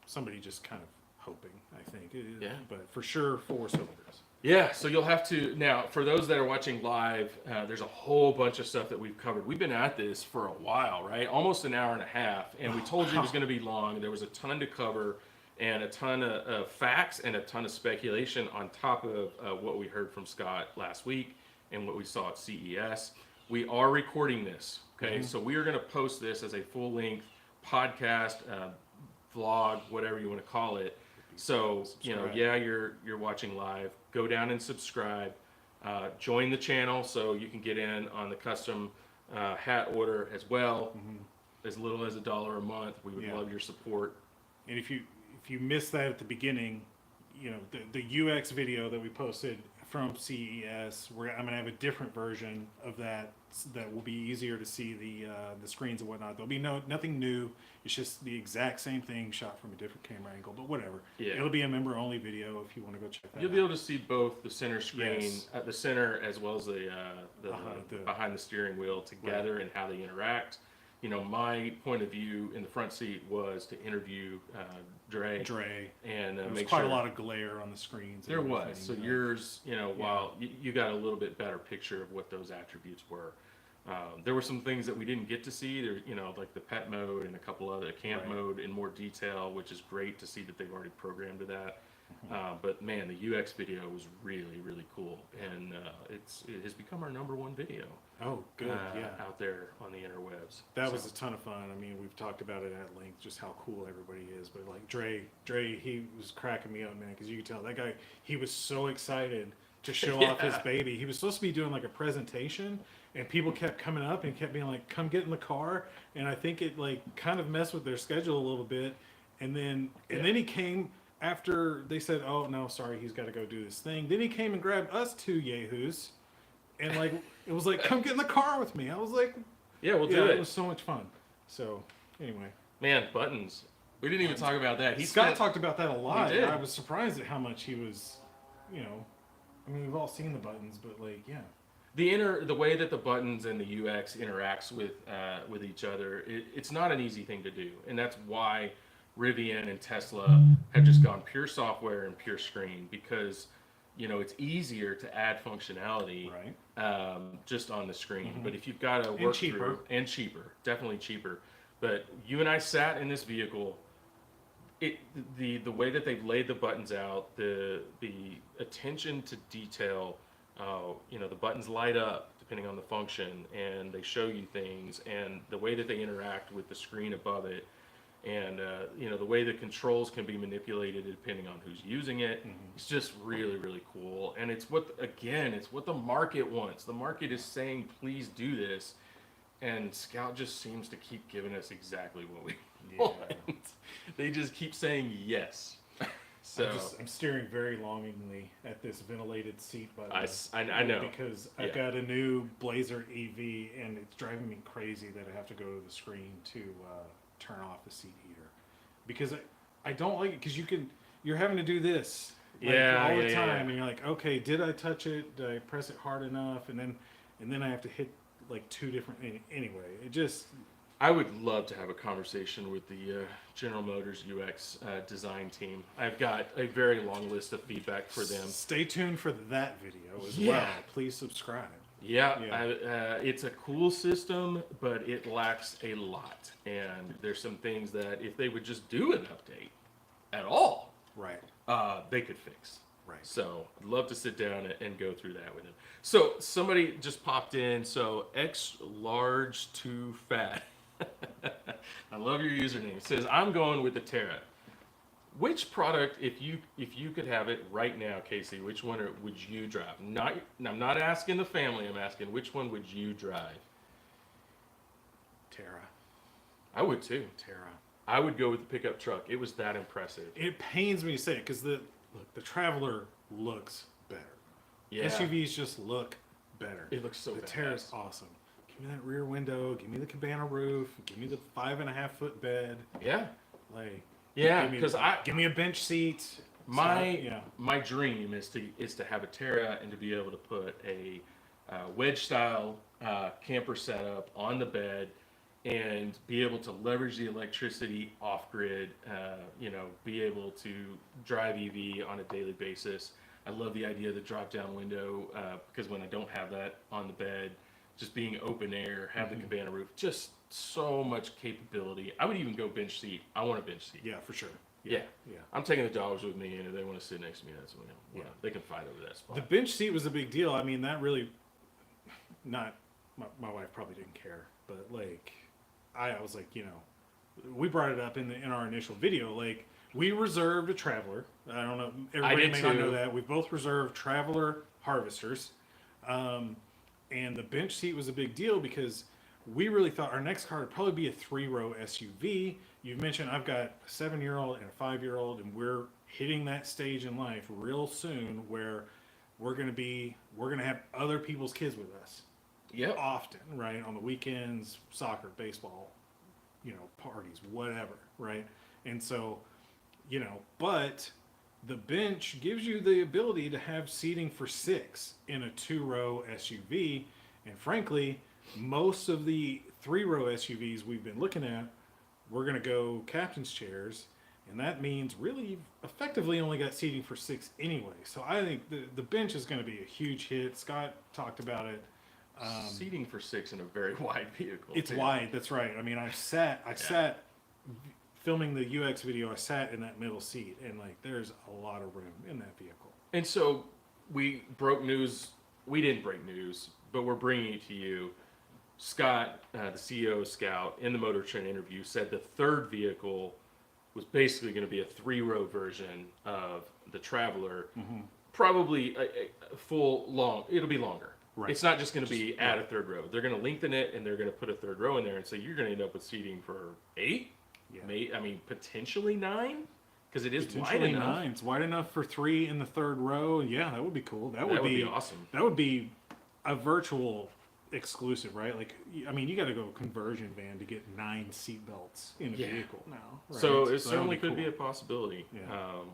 somebody just kind of hoping. I think. Yeah. But for sure, 4 cylinders. Yeah, so you'll have to, now, for those that are watching live, there's a whole bunch of stuff that we've covered. We've been at this for a while, right? Almost an hour and a half, and we told you it was going to be long. There was a ton to cover, and a ton of facts and a ton of speculation on top of what we heard from Scott last week and what we saw at CES. We are recording this, okay? So we are going to post this as a full-length podcast, vlog, whatever you want to call it. So, you're watching live. Go down and subscribe. Join the channel so you can get in on the custom hat order as well. As little as $1 a month. We would love your support. And if you missed that at the beginning, the UX video that we posted from CES, I'm gonna have a different version of that will be easier to see the screens and whatnot. There'll be nothing new. It's just the exact same thing shot from a different camera angle, but whatever. Yeah. It'll be a member only video if you want to go check that out. You'll be able to see both the center screen at the center as well as the behind the steering wheel together and how they interact. My point of view in the front seat was to interview Dre. And there was make quite sure a lot of glare on the screens. There was. So yours, while you got a little bit better picture of what those attributes were. There were some things that we didn't get to see. There, like the pet mode and a couple other camp mode in more detail, which is great to see that they've already programmed to that. But man, the UX video was really, really cool, and it has become our #1 video. Oh, good. Out there on the interwebs. That was a ton of fun. I mean, we've talked about it at length, just how cool everybody is. But like Dre, he was cracking me up, man, because you could tell that guy. He was so excited to show off his baby. He was supposed to be doing like a presentation, and people kept coming up and kept being like, "Come get in the car." And I think it like kind of messed with their schedule a little bit. And then he came. After they said, "Oh no, sorry, he's got to go do this thing," then he came and grabbed us 2 yahoos, and like it was like, "Come get in the car with me." I was like, "Yeah, we'll do it." It was so much fun. So anyway, man, buttons. We didn't even talk about that. Scott talked about that a lot. He did. I was surprised at how much he was. I mean, we've all seen the buttons, but like, the way that the buttons and the UX interacts with each other, it's not an easy thing to do, and that's why Rivian and Tesla have just gone pure software and pure screen, because it's easier to add functionality just on the screen. But if you've got to work through, and cheaper, definitely cheaper. But you and I sat in this vehicle. The way that they've laid the buttons out, the attention to detail, the buttons light up depending on the function, and they show you things, and the way that they interact with the screen above it. And the way the controls can be manipulated depending on who's using it, it's just really, really cool. And it's what the market wants. The market is saying, please do this, and Scout just seems to keep giving us exactly what we want. They just keep saying yes. So I'm staring very longingly at this ventilated seat button. I know, because I've got a new Blazer EV, and it's driving me crazy that I have to go to the screen to turn off the seat heater, because I don't like it, because you're having to do this all the time, and you're like, okay, did I touch it? Did I press it hard enough? And then I have to hit like 2 different. Anyway, it just. I would love to have a conversation with the General Motors UX design team. I've got a very long list of feedback for them. Stay tuned for that video as well. Please subscribe. It's a cool system, but it lacks a lot. And there's some things that if they would just do an update at all, they could fix. So I'd love to sit down and go through that with them. So somebody just popped in. So X large to fat. I love your username. It says, "I'm going with the Terra." Which product, if you could have it right now, Casey, which one would you drive? I'm not asking the family. I'm asking which one would you drive? Terra. I would too. Terra. I would go with the pickup truck. It was that impressive. It pains me to say it, because the Traveler looks better. SUVs just look better. It looks so The badass. Terra's awesome. Give me that rear window. Give me the cabana roof. Give me the 5.5-foot bed. Give me a bench seat. My dream is to have a Terra and to be able to put a wedge style camper setup on the bed, and be able to leverage the electricity off grid. Be able to drive EV on a daily basis. I love the idea of the drop down window, because when I don't have that on the bed, just being open air, have the cabana roof, just so much capability. I would even go bench seat. I want a bench seat. Yeah, for sure. Yeah. I'm taking the dogs with me, and if they want to sit next to me, that's they can fight over that spot. The bench seat was a big deal. I mean, that really not my wife probably didn't care, but like I was like, we brought it up in our initial video. Like we reserved a Traveler. I don't know. Everybody may not know that. We've both reserved Traveler Harvesters. And the bench seat was a big deal because we really thought our next car would probably be a 3-row SUV. You've mentioned I've got a 7-year-old and a 5-year-old, and we're hitting that stage in life real soon where we're gonna have other people's kids with us. Yep. Often, right? On the weekends, soccer, baseball, parties, whatever, right? And so, but the bench gives you the ability to have seating for 6 in a 2-row SUV. And frankly, most of the 3-row SUVs we've been looking at, we're going to go captain's chairs. And that means really you've effectively only got seating for 6 anyway. So I think the bench is going to be a huge hit. Scott talked about it. Seating for 6 in a very wide vehicle. It's wide. That's right. I mean, I sat filming the UX video. I sat in that middle seat, and like, there's a lot of room in that vehicle. And so we broke news. We didn't break news, but we're bringing it to you. Scott, the CEO of Scout, in the Motor Trend interview, said the third vehicle was basically going to be a 3-row version of the Traveler. Mm-hmm. Probably a full long. It'll be longer. Right. It's not just going to be add a third row. They're going to lengthen it, and they're going to put a third row in there, and so you're going to end up with seating for 8. Yeah. Potentially 9, because it is wide enough. 9. It's wide enough for 3 in the third row. Yeah, that would be cool. That would be awesome. That would be a virtual exclusive, right? Like, I mean, you got to go conversion van to get 9 seat belts in a vehicle now. Right? So it certainly could be a possibility,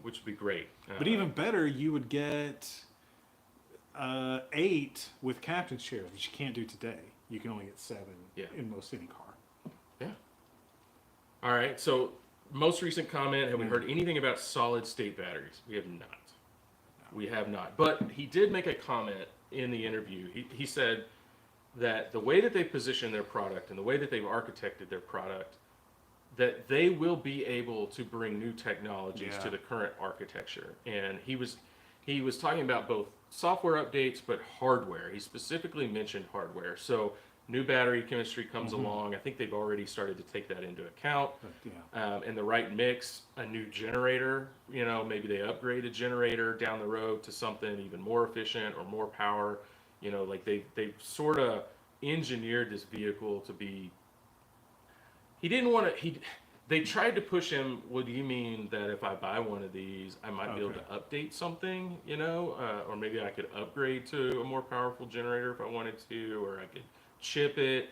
which would be great. But even better, you would get 8 with captain's chairs, which you can't do today. You can only get 7 in most any car. Yeah. All right. So most recent comment, have we heard anything about solid state batteries? We have not. No. We have not. But he did make a comment in the interview. He said that the way that they position their product and the way that they've architected their product, that they will be able to bring new technologies to the current architecture. And he was talking about both software updates, but hardware. He specifically mentioned hardware. So new battery chemistry comes along. I think they've already started to take that into account. And the right mix, a new generator, maybe they upgrade a generator down the road to something even more efficient or more power. Like they've sort of engineered this vehicle to be, they tried to push him, well, do you mean that if I buy one of these, I might be able to update something, or maybe I could upgrade to a more powerful generator if I wanted to, or I could chip it.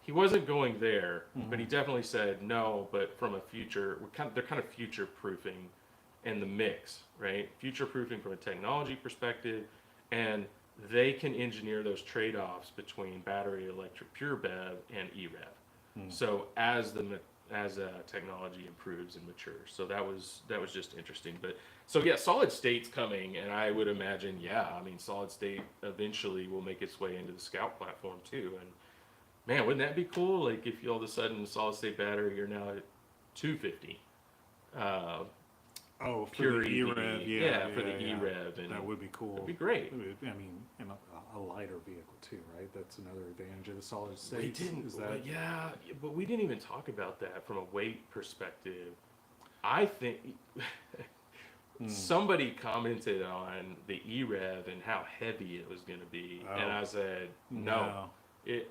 He wasn't going there, but he definitely said no, but from a future, they're kind of future-proofing in the mix, right? Future-proofing from a technology perspective, and they can engineer those trade-offs between battery electric pure BEV and E-REV. So as technology improves and matures. So that was just interesting. But so solid state's coming, and I would imagine, solid state eventually will make its way into the Scout platform too. And man, wouldn't that be cool? Like if all of a sudden solid state battery, you're now at 250. For pure the E-REV, for the E-REV, and that would be cool. It'd be great. I mean, in a lighter vehicle too, right? That's another advantage of the solid state. But we didn't even talk about that from a weight perspective. I think somebody commented on the E-REV and how heavy it was going to be, and I said no.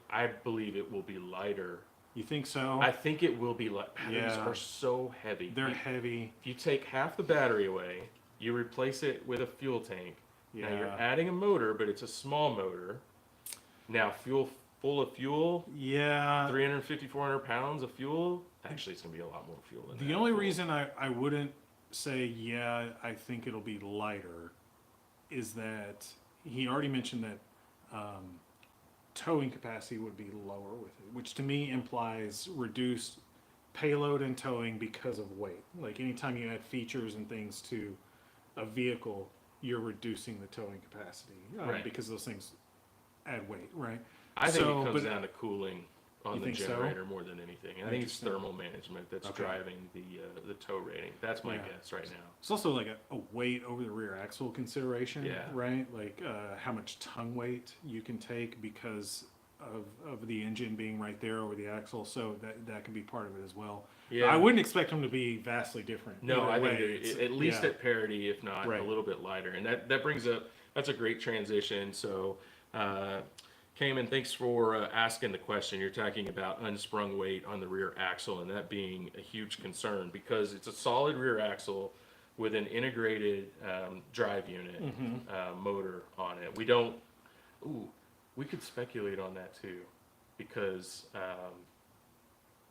I believe it will be lighter. You think so? I think it will be light. Batteries are so heavy. They're heavy. If you take half the battery away, you replace it with a fuel tank. Now you're adding a motor, but it's a small motor. Now full of fuel. 350, 400 pounds of fuel. Actually, it's going to be a lot more fuel than that. The only reason I wouldn't say, I think it'll be lighter is that he already mentioned that towing capacity would be lower with it, which to me implies reduced payload and towing because of weight. Like anytime you add features and things to a vehicle, you're reducing the towing capacity because those things add weight, right? I think it comes down to cooling. on You the think so? generator more than anything. I think it's Interesting. thermal management that's Okay. driving the tow rating. That's my Yeah. guess right now. It's also like a weight over the rear axle consideration, Yeah. right? Like how much tongue weight you can take because of the engine being right there over the axle. So that can be part of it as well. Yeah. I wouldn't expect them to be vastly different. No, either I way. think It's- at least yeah. at parity, if not Right. a little bit lighter. And that brings up, that's a great transition. So, Cayman, thanks for asking the question. You're talking about unsprung weight on the rear axle, and that being a huge concern because it's a solid rear axle with an integrated drive unit motor on it. We could speculate on that too, because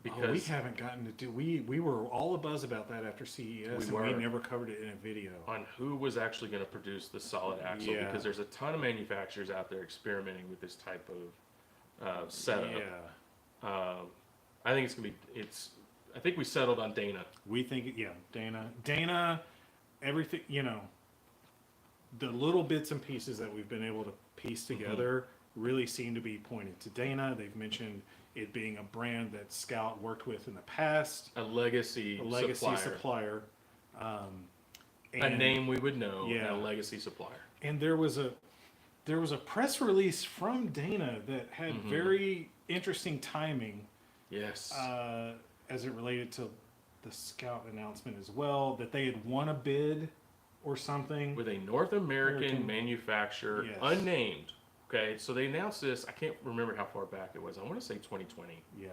we haven't gotten to do. We were all abuzz about that after CES, We and we were. never covered it in a video. on who was actually going to produce the solid axle, Yeah. because there's a ton of manufacturers out there experimenting with this type of setup. Yeah. I think it's gonna be. I think we settled on Dana. We think, Dana, everything, the little bits and pieces that we've been able to piece together really seem to be pointed to Dana. They've mentioned it being a brand that Scout worked with in the past, A legacy supplier. a And- name we would know, Yeah. and a legacy supplier. And there was a press release from Dana that had very interesting timing Yes. as it related to the Scout announcement as well, that they had won a bid or something. With a North American American- manufacturer, Yes. unnamed. Okay, so they announced this. I can't remember how far back it was. I want to say 2020. Yeah,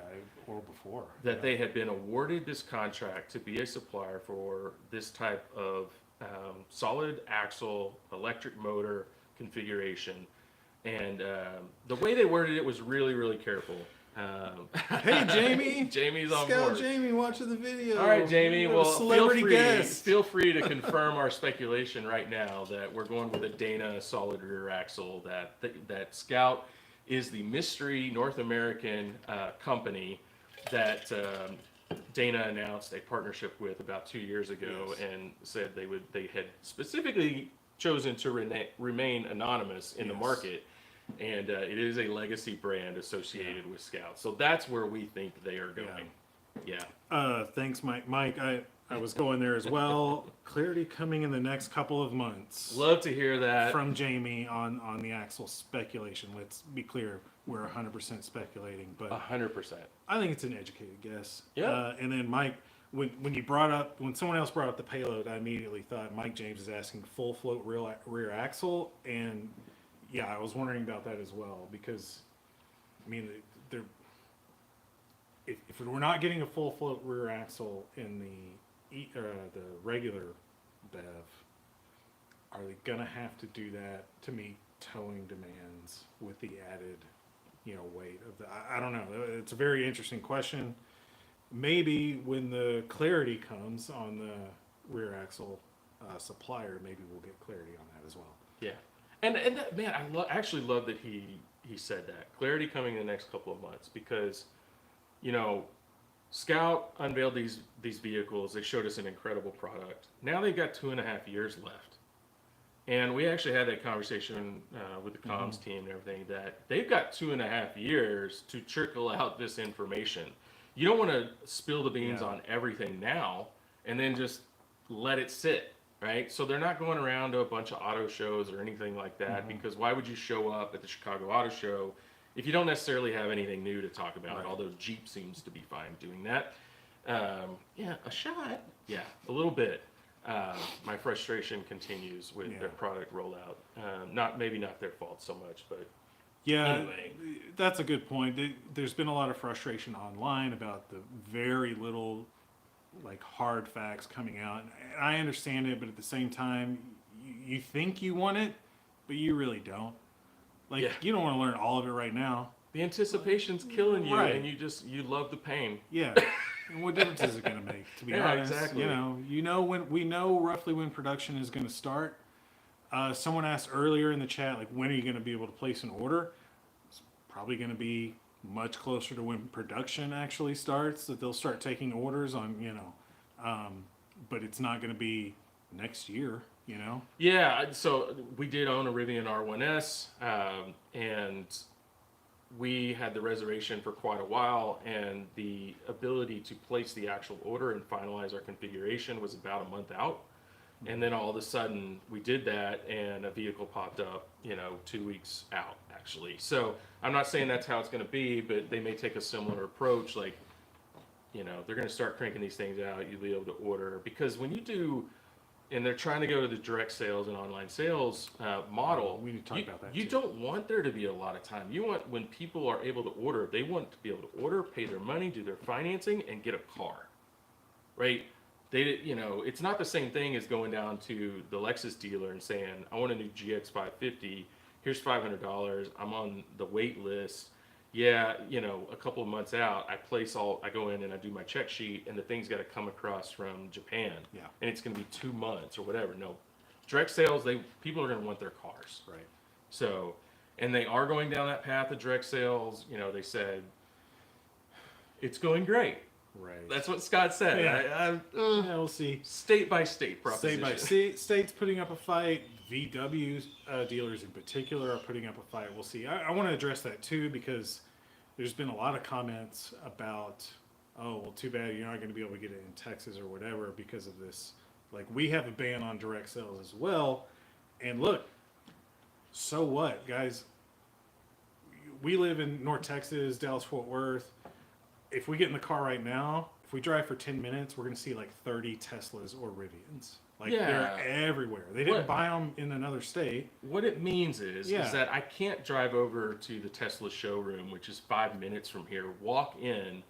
or before. That they had been awarded this contract to be a supplier for this type of solid axle electric motor configuration, and the way they worded it was really, really careful. Hey, Jamie. Jamie's on Scout board. Jamie watching the video. All right, Jamie. You have a Well, celebrity guest. feel free to confirm our speculation right now that we're going with a Dana solid rear axle. That Scout is the mystery North American company that Dana announced a partnership with about 2 years ago, Yes. and said they had specifically chosen to remain anonymous in the Yes. market. And it is a legacy brand associated with Scout. So that's where we think they are going. Yeah. Thanks, Mike. Mike, I was going there as well. Clarity coming in the next couple of months. Love to hear that. From Jamie on the axle speculation. Let's be clear, we're 100% speculating, but 100%. I think it's an educated guess. Yeah. And then Mike, when someone else brought up the payload, I immediately thought Mike James is asking full float rear axle, and yeah, I was wondering about that as well, because I mean, if we're not getting a full float rear axle in the regular BEV, are they gonna have to do that to meet towing demands with the added, weight of the? I don't know. It's a very interesting question. Maybe when the clarity comes on the rear axle supplier, maybe we'll get clarity on that as well. Yeah. And that, man, I actually love that he said that. Clarity coming in the next couple of months, because, Scout unveiled these vehicles. They showed us an incredible product. Now they've got 2.5 years left. And we actually had that conversation with the comms team and everything, that they've got 2.5 years to trickle out this information. You don't want to spill the beans on everything now and then just let it sit, right? So they're not going around to a bunch of auto shows or anything like that, because why would you show up at the Chicago Auto Show if you don't necessarily have anything new to talk about? Right. Although Jeep seems to be fine doing that. A shot. Yeah, a little bit. My frustration continues with their product rollout. Maybe not their fault so much, but yeah, anyway. That's a good point. There's been a lot of frustration online about the very little hard facts coming out. And I understand it, but at the same time, you think you want it, but you really don't. You don't want to learn all of it right now. The anticipation's killing you, Right. and you love the pain. Yeah. And what difference is it going to make? To be Yeah, honest, exactly. when we know roughly when production is going to start. Someone asked earlier in the chat, when are you going to be able to place an order? It's probably going to be much closer to when production actually starts, that they'll start taking orders on, but it's not going to be next year, Yeah, so we did own a Rivian R1S, and we had the reservation for quite a while, and the ability to place the actual order and finalize our configuration was about a month out. And then all of a sudden we did that, and a vehicle popped up, 2 weeks out actually. So I'm not saying that's how it's going to be, but they may take a similar approach. Like, they're going to start cranking these things out. You'll be able to order, because when you do, and they're trying to go to the direct sales and online sales model. We need to talk about that You too. don't want there to be a lot of time. You want, when people are able to order, they want to be able to order, pay their money, do their financing, and get a car, right? It's not the same thing as going down to the Lexus dealer and saying, I want a new GX 550. Here's $500. I'm on the wait list. Yeah, a couple of months out, I go in and I do my check sheet, and the thing's got to come across from Japan. Yeah. And it's going to be 2 months or whatever. No, direct sales, people are going to want their cars. Right. So, and they are going down that path of direct sales. They said it's going great. Right. That's what Scott said. Yeah. We'll see. State by state proposition. State by state, states putting up a fight. VW dealers in particular are putting up a fight. We'll see. I want to address that too, because there's been a lot of comments about, oh, well, too bad you're not going to be able to get it in Texas or whatever because of this. Like, we have a ban on direct sales as well. And look, so what, guys? We live in North Texas, Dallas, Fort Worth. If we get in the car right now, if we drive for 10 minutes, we're going to see like 30 Teslas or Rivians. Like, they're everywhere. They didn't buy them in another state. What it means is that I can't drive over to the Tesla showroom, which is 5 minutes from here, walk in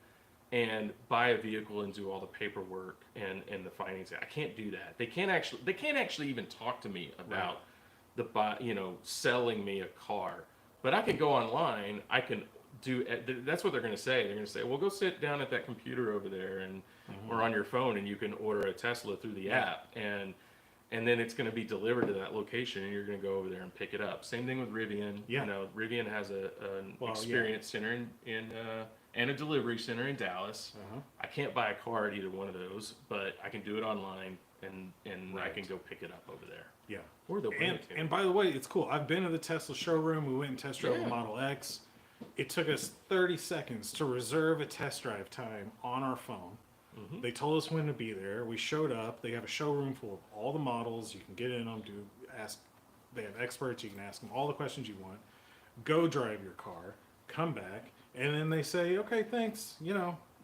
and buy a vehicle and do all the paperwork and the financing. I can't do that. They can't actually even talk to me about selling me a car. But I can go online. I can do. That's what they're going to say. They're going to say, well, go sit down at that computer over there and or on your phone, and you can order a Tesla through the app, and then it's going to be delivered to that location, and you're going to go over there and pick it up. Same thing with Rivian. Yeah. Rivian has an experience center in and a delivery center in Dallas. I can't buy a car at either one of those, but I can do it online, and I can go pick it up over there. Yeah. Or they'll bring it to me. And by the way, it's cool. I've been to the Tesla showroom. We went and test drove the Model X. It took us 30 seconds to reserve a test drive time on our phone. They told us when to be there. We showed up. They have a showroom full of all the models. You can get in them, ask. They have experts. You can ask them all the questions you want. Go drive your car, come back, and then they say, okay, thanks.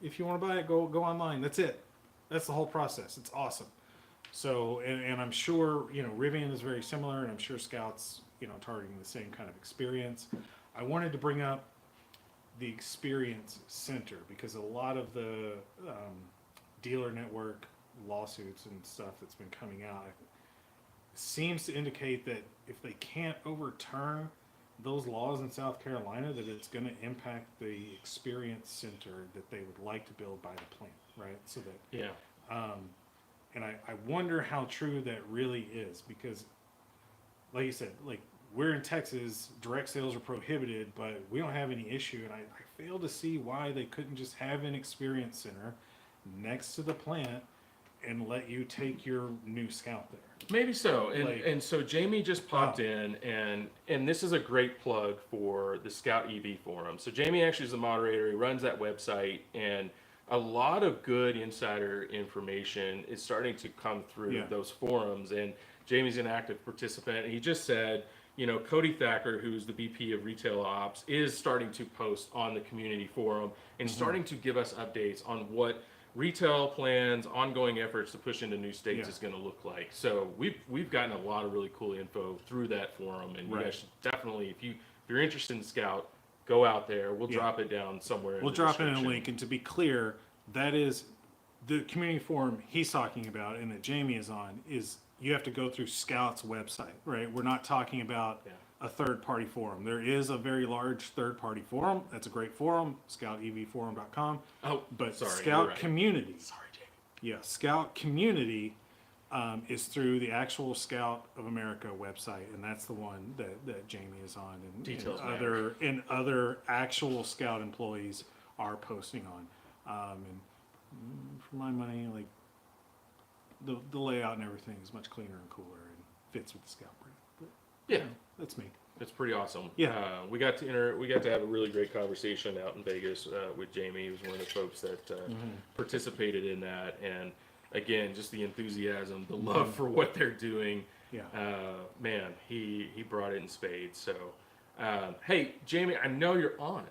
If you want to buy it, go online. That's it. That's the whole process. It's awesome. So, and I'm sure, Rivian is very similar, and I'm sure Scout's, targeting the same kind of experience. I wanted to bring up the Experience Center, because a lot of the dealer network lawsuits and stuff that's been coming out seems to indicate that if they can't overturn those laws in South Carolina, that it's going to impact the Experience Center that they would like to build by the plant, right? So that, and I wonder how true that really is, because, like you said, like, we're in Texas, direct sales are prohibited, but we don't have any issue, and I fail to see why they couldn't just have an Experience Center next to the plant and let you take your new Scout there. Maybe so. And so Jamie just popped in, and this is a great plug for the Scout EV forum. So Jamie actually is the moderator. He runs that website, and a lot of good insider information is starting to come through those forums, and Jamie's an active participant. And he just said, Cody Thacker, who's the VP of Retail Ops, is starting to post on the community forum and starting to give us updates on what retail plans, ongoing efforts to push into new states is going to look like. So we've gotten a lot of really cool info through that forum, and you guys should definitely, if you're interested in Scout, go out there. We'll drop it down somewhere. We'll drop it in a link, and to be clear, that is the community forum he's talking about and that Jamie is on. Is you have to go through Scout's website, right? We're not talking about a third-party forum. There is a very large third-party forum. That's a great forum, scoutevforum.com. Oh, but sorry, Scout Community. Sorry, Jamie. Yeah, Scout Community is through the actual Scout of America website, and that's the one that Jamie is on, and other actual Scout employees are posting on. And for my money, like, the layout and everything is much cleaner and cooler and fits with the Scout brand. But, that's me. It's pretty awesome. Yeah. We got to have a really great conversation out in Vegas with Jamie. He was one of the folks that participated in that, and again, just the enthusiasm, the love for what they're doing. Yeah. Man, he brought it in spades. So, hey, Jamie, I know you're on.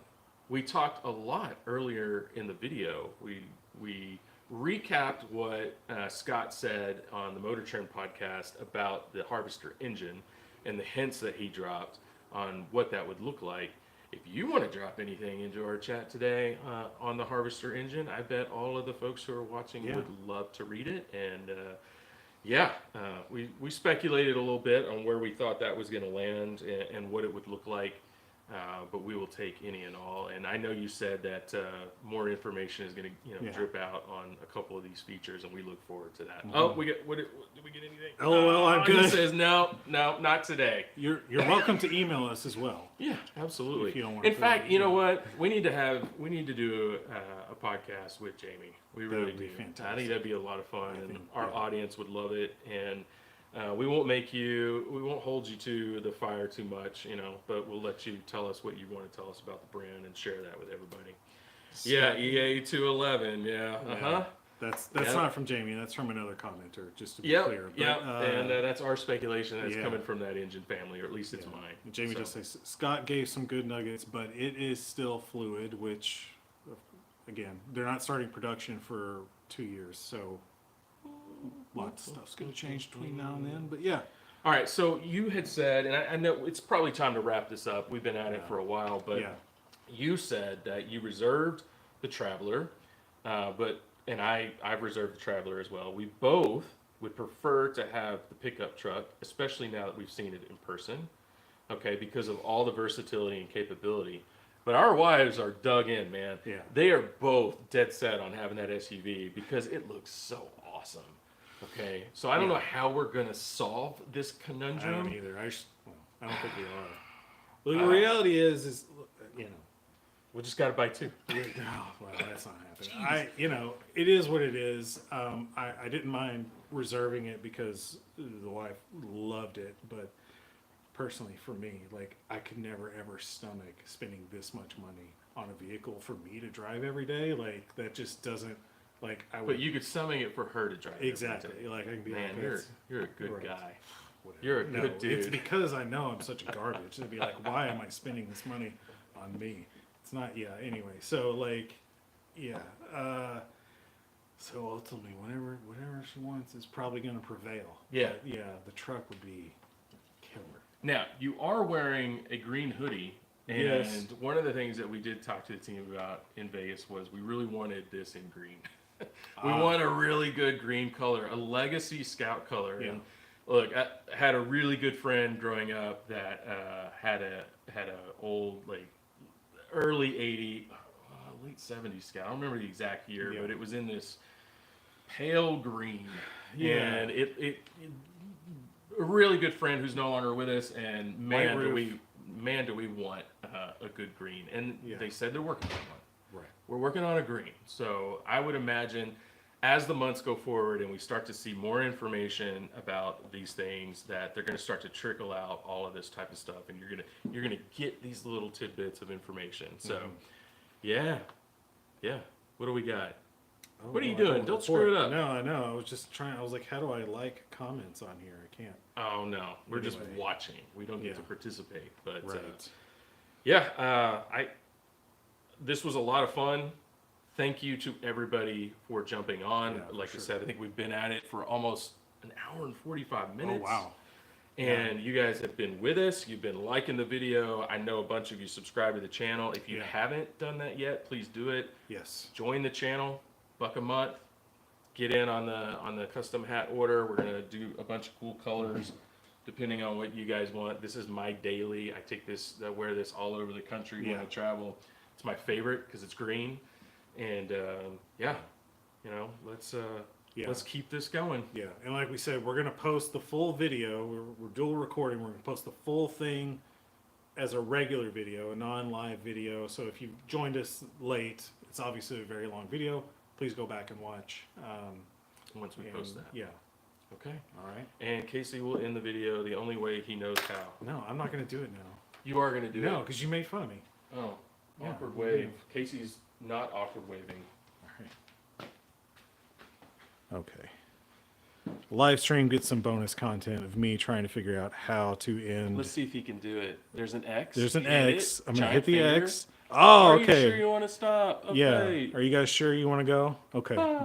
We talked a lot earlier in the video. We recapped what Scott said on the Motor Trend podcast about the Harvester engine and the hints that he dropped on what that would look like. If you want to drop anything into our chat today on the Harvester engine, I bet all of the folks who are watching would love to read it. And we speculated a little bit on where we thought that was going to land and what it would look like. But we will take any and all. And I know you said that more information is going to drip out on a couple of these features, and we look forward to that. Oh, did we get anything? Oh, well, I'm good. He says no, not today. You're welcome to email us as well. Yeah, absolutely. If you don't want In fact, you know what? We need to do a podcast with Jamie. We really do. Fantastic. I think that'd be a lot of fun, and our audience would love it. And we won't hold you to the fire too much, but we'll let you tell us what you want to tell us about the brand and share that with everybody. Yeah, EA 211. Yeah. Uh-huh. That's not from Jamie. That's from another commenter, just to be clear. Yeah, and that's our speculation that's coming from that engine family, or at least it's mine. Jamie just says, Scott gave some good nuggets, but it is still fluid, which, again, they're not starting production for 2 years, so lots of stuff's going to change between now and then, but yeah. All right, so you had said, and I know it's probably time to wrap this up. We've been at it for a while, but you said that you reserved the Traveler, and I've reserved the Traveler as well. We both would prefer to have the pickup truck, especially now that we've seen it in person, okay, because of all the versatility and capability. But our wives are dug in, man. Yeah. They are both dead set on having that SUV because it looks so awesome. Okay, so I don't know how we're gonna solve this conundrum. I don't either. I don't think we are. Well, the reality is, we just gotta buy two. Well, that's not happening. It is what it is. I didn't mind reserving it because the wife loved it, but personally, for me, I could never ever stomach spending this much money on a vehicle for me to drive every day. That just doesn't. But you could stomach it for her to drive. Exactly. I can be man, you're a good guy. Whatever. You're a good dude. It's because I know I'm such a garbage. It'd be why am I spending this money on me? It's not. Yeah. Anyway, so so ultimately, whatever she wants is probably going to prevail. Yeah. But the truck would be killer. Now you are wearing a green hoodie. And one of the things that we did talk to the team about in Vegas was we really wanted this in green. We want a really good green color, a legacy Scout color. Yeah. And look, I had a really good friend growing up that had a old early late 70s Scout. I don't remember the exact year, but it was in this pale green. Yeah. And it a really good friend who's no longer with us, and man, do we want a good green. And they said they're working on one. Right. We're working on a green. So I would imagine as the months go forward and we start to see more information about these things, that they're going to start to trickle out all of this type of stuff, and you're gonna get these little tidbits of information. So yeah. What do we got? What are you doing? Don't screw it up. No, I know. I was just trying. I was like, how do I like comments on here? I can't. Oh no, we're just watching. We don't get to participate. But right. This was a lot of fun. Thank you to everybody for jumping on. Yeah, I said, I think we've been at it for almost an hour and 45 minutes. Oh wow. And you guys have been with us. You've been liking the video. I know a bunch of you subscribe to the channel. If you haven't done that yet, please do it. Yes. Join the channel. $1 a month. Get in on the custom hat order. We're gonna do a bunch of cool colors, depending on what you guys want. This is my daily. I wear this all over the country when I travel. It's my favorite because it's green, and let's keep this going. Yeah, and like we said, we're gonna post the full video. We're dual recording. We're gonna post the full thing as a regular video, a non-live video. So if you joined us late, it's obviously a very long video. Please go back and watch. Once we post that. Yeah. Okay. All right. And Casey will end the video the only way he knows how. No, I'm not going to do it now. You are going to do it. No, because you made fun of me. Oh, Yeah, awkward you wave. have. Casey's not awkward waving. All right. Okay. Live stream gets some bonus content of me trying to figure out how to end. Let's see if he can do it. There's an X. There's an Hit X. it. I'm going to Giant hit the finger. X. Oh, Are okay. you sure you want to stop? Okay. Yeah. Are you guys sure you want to go? Okay. Bye. Bye.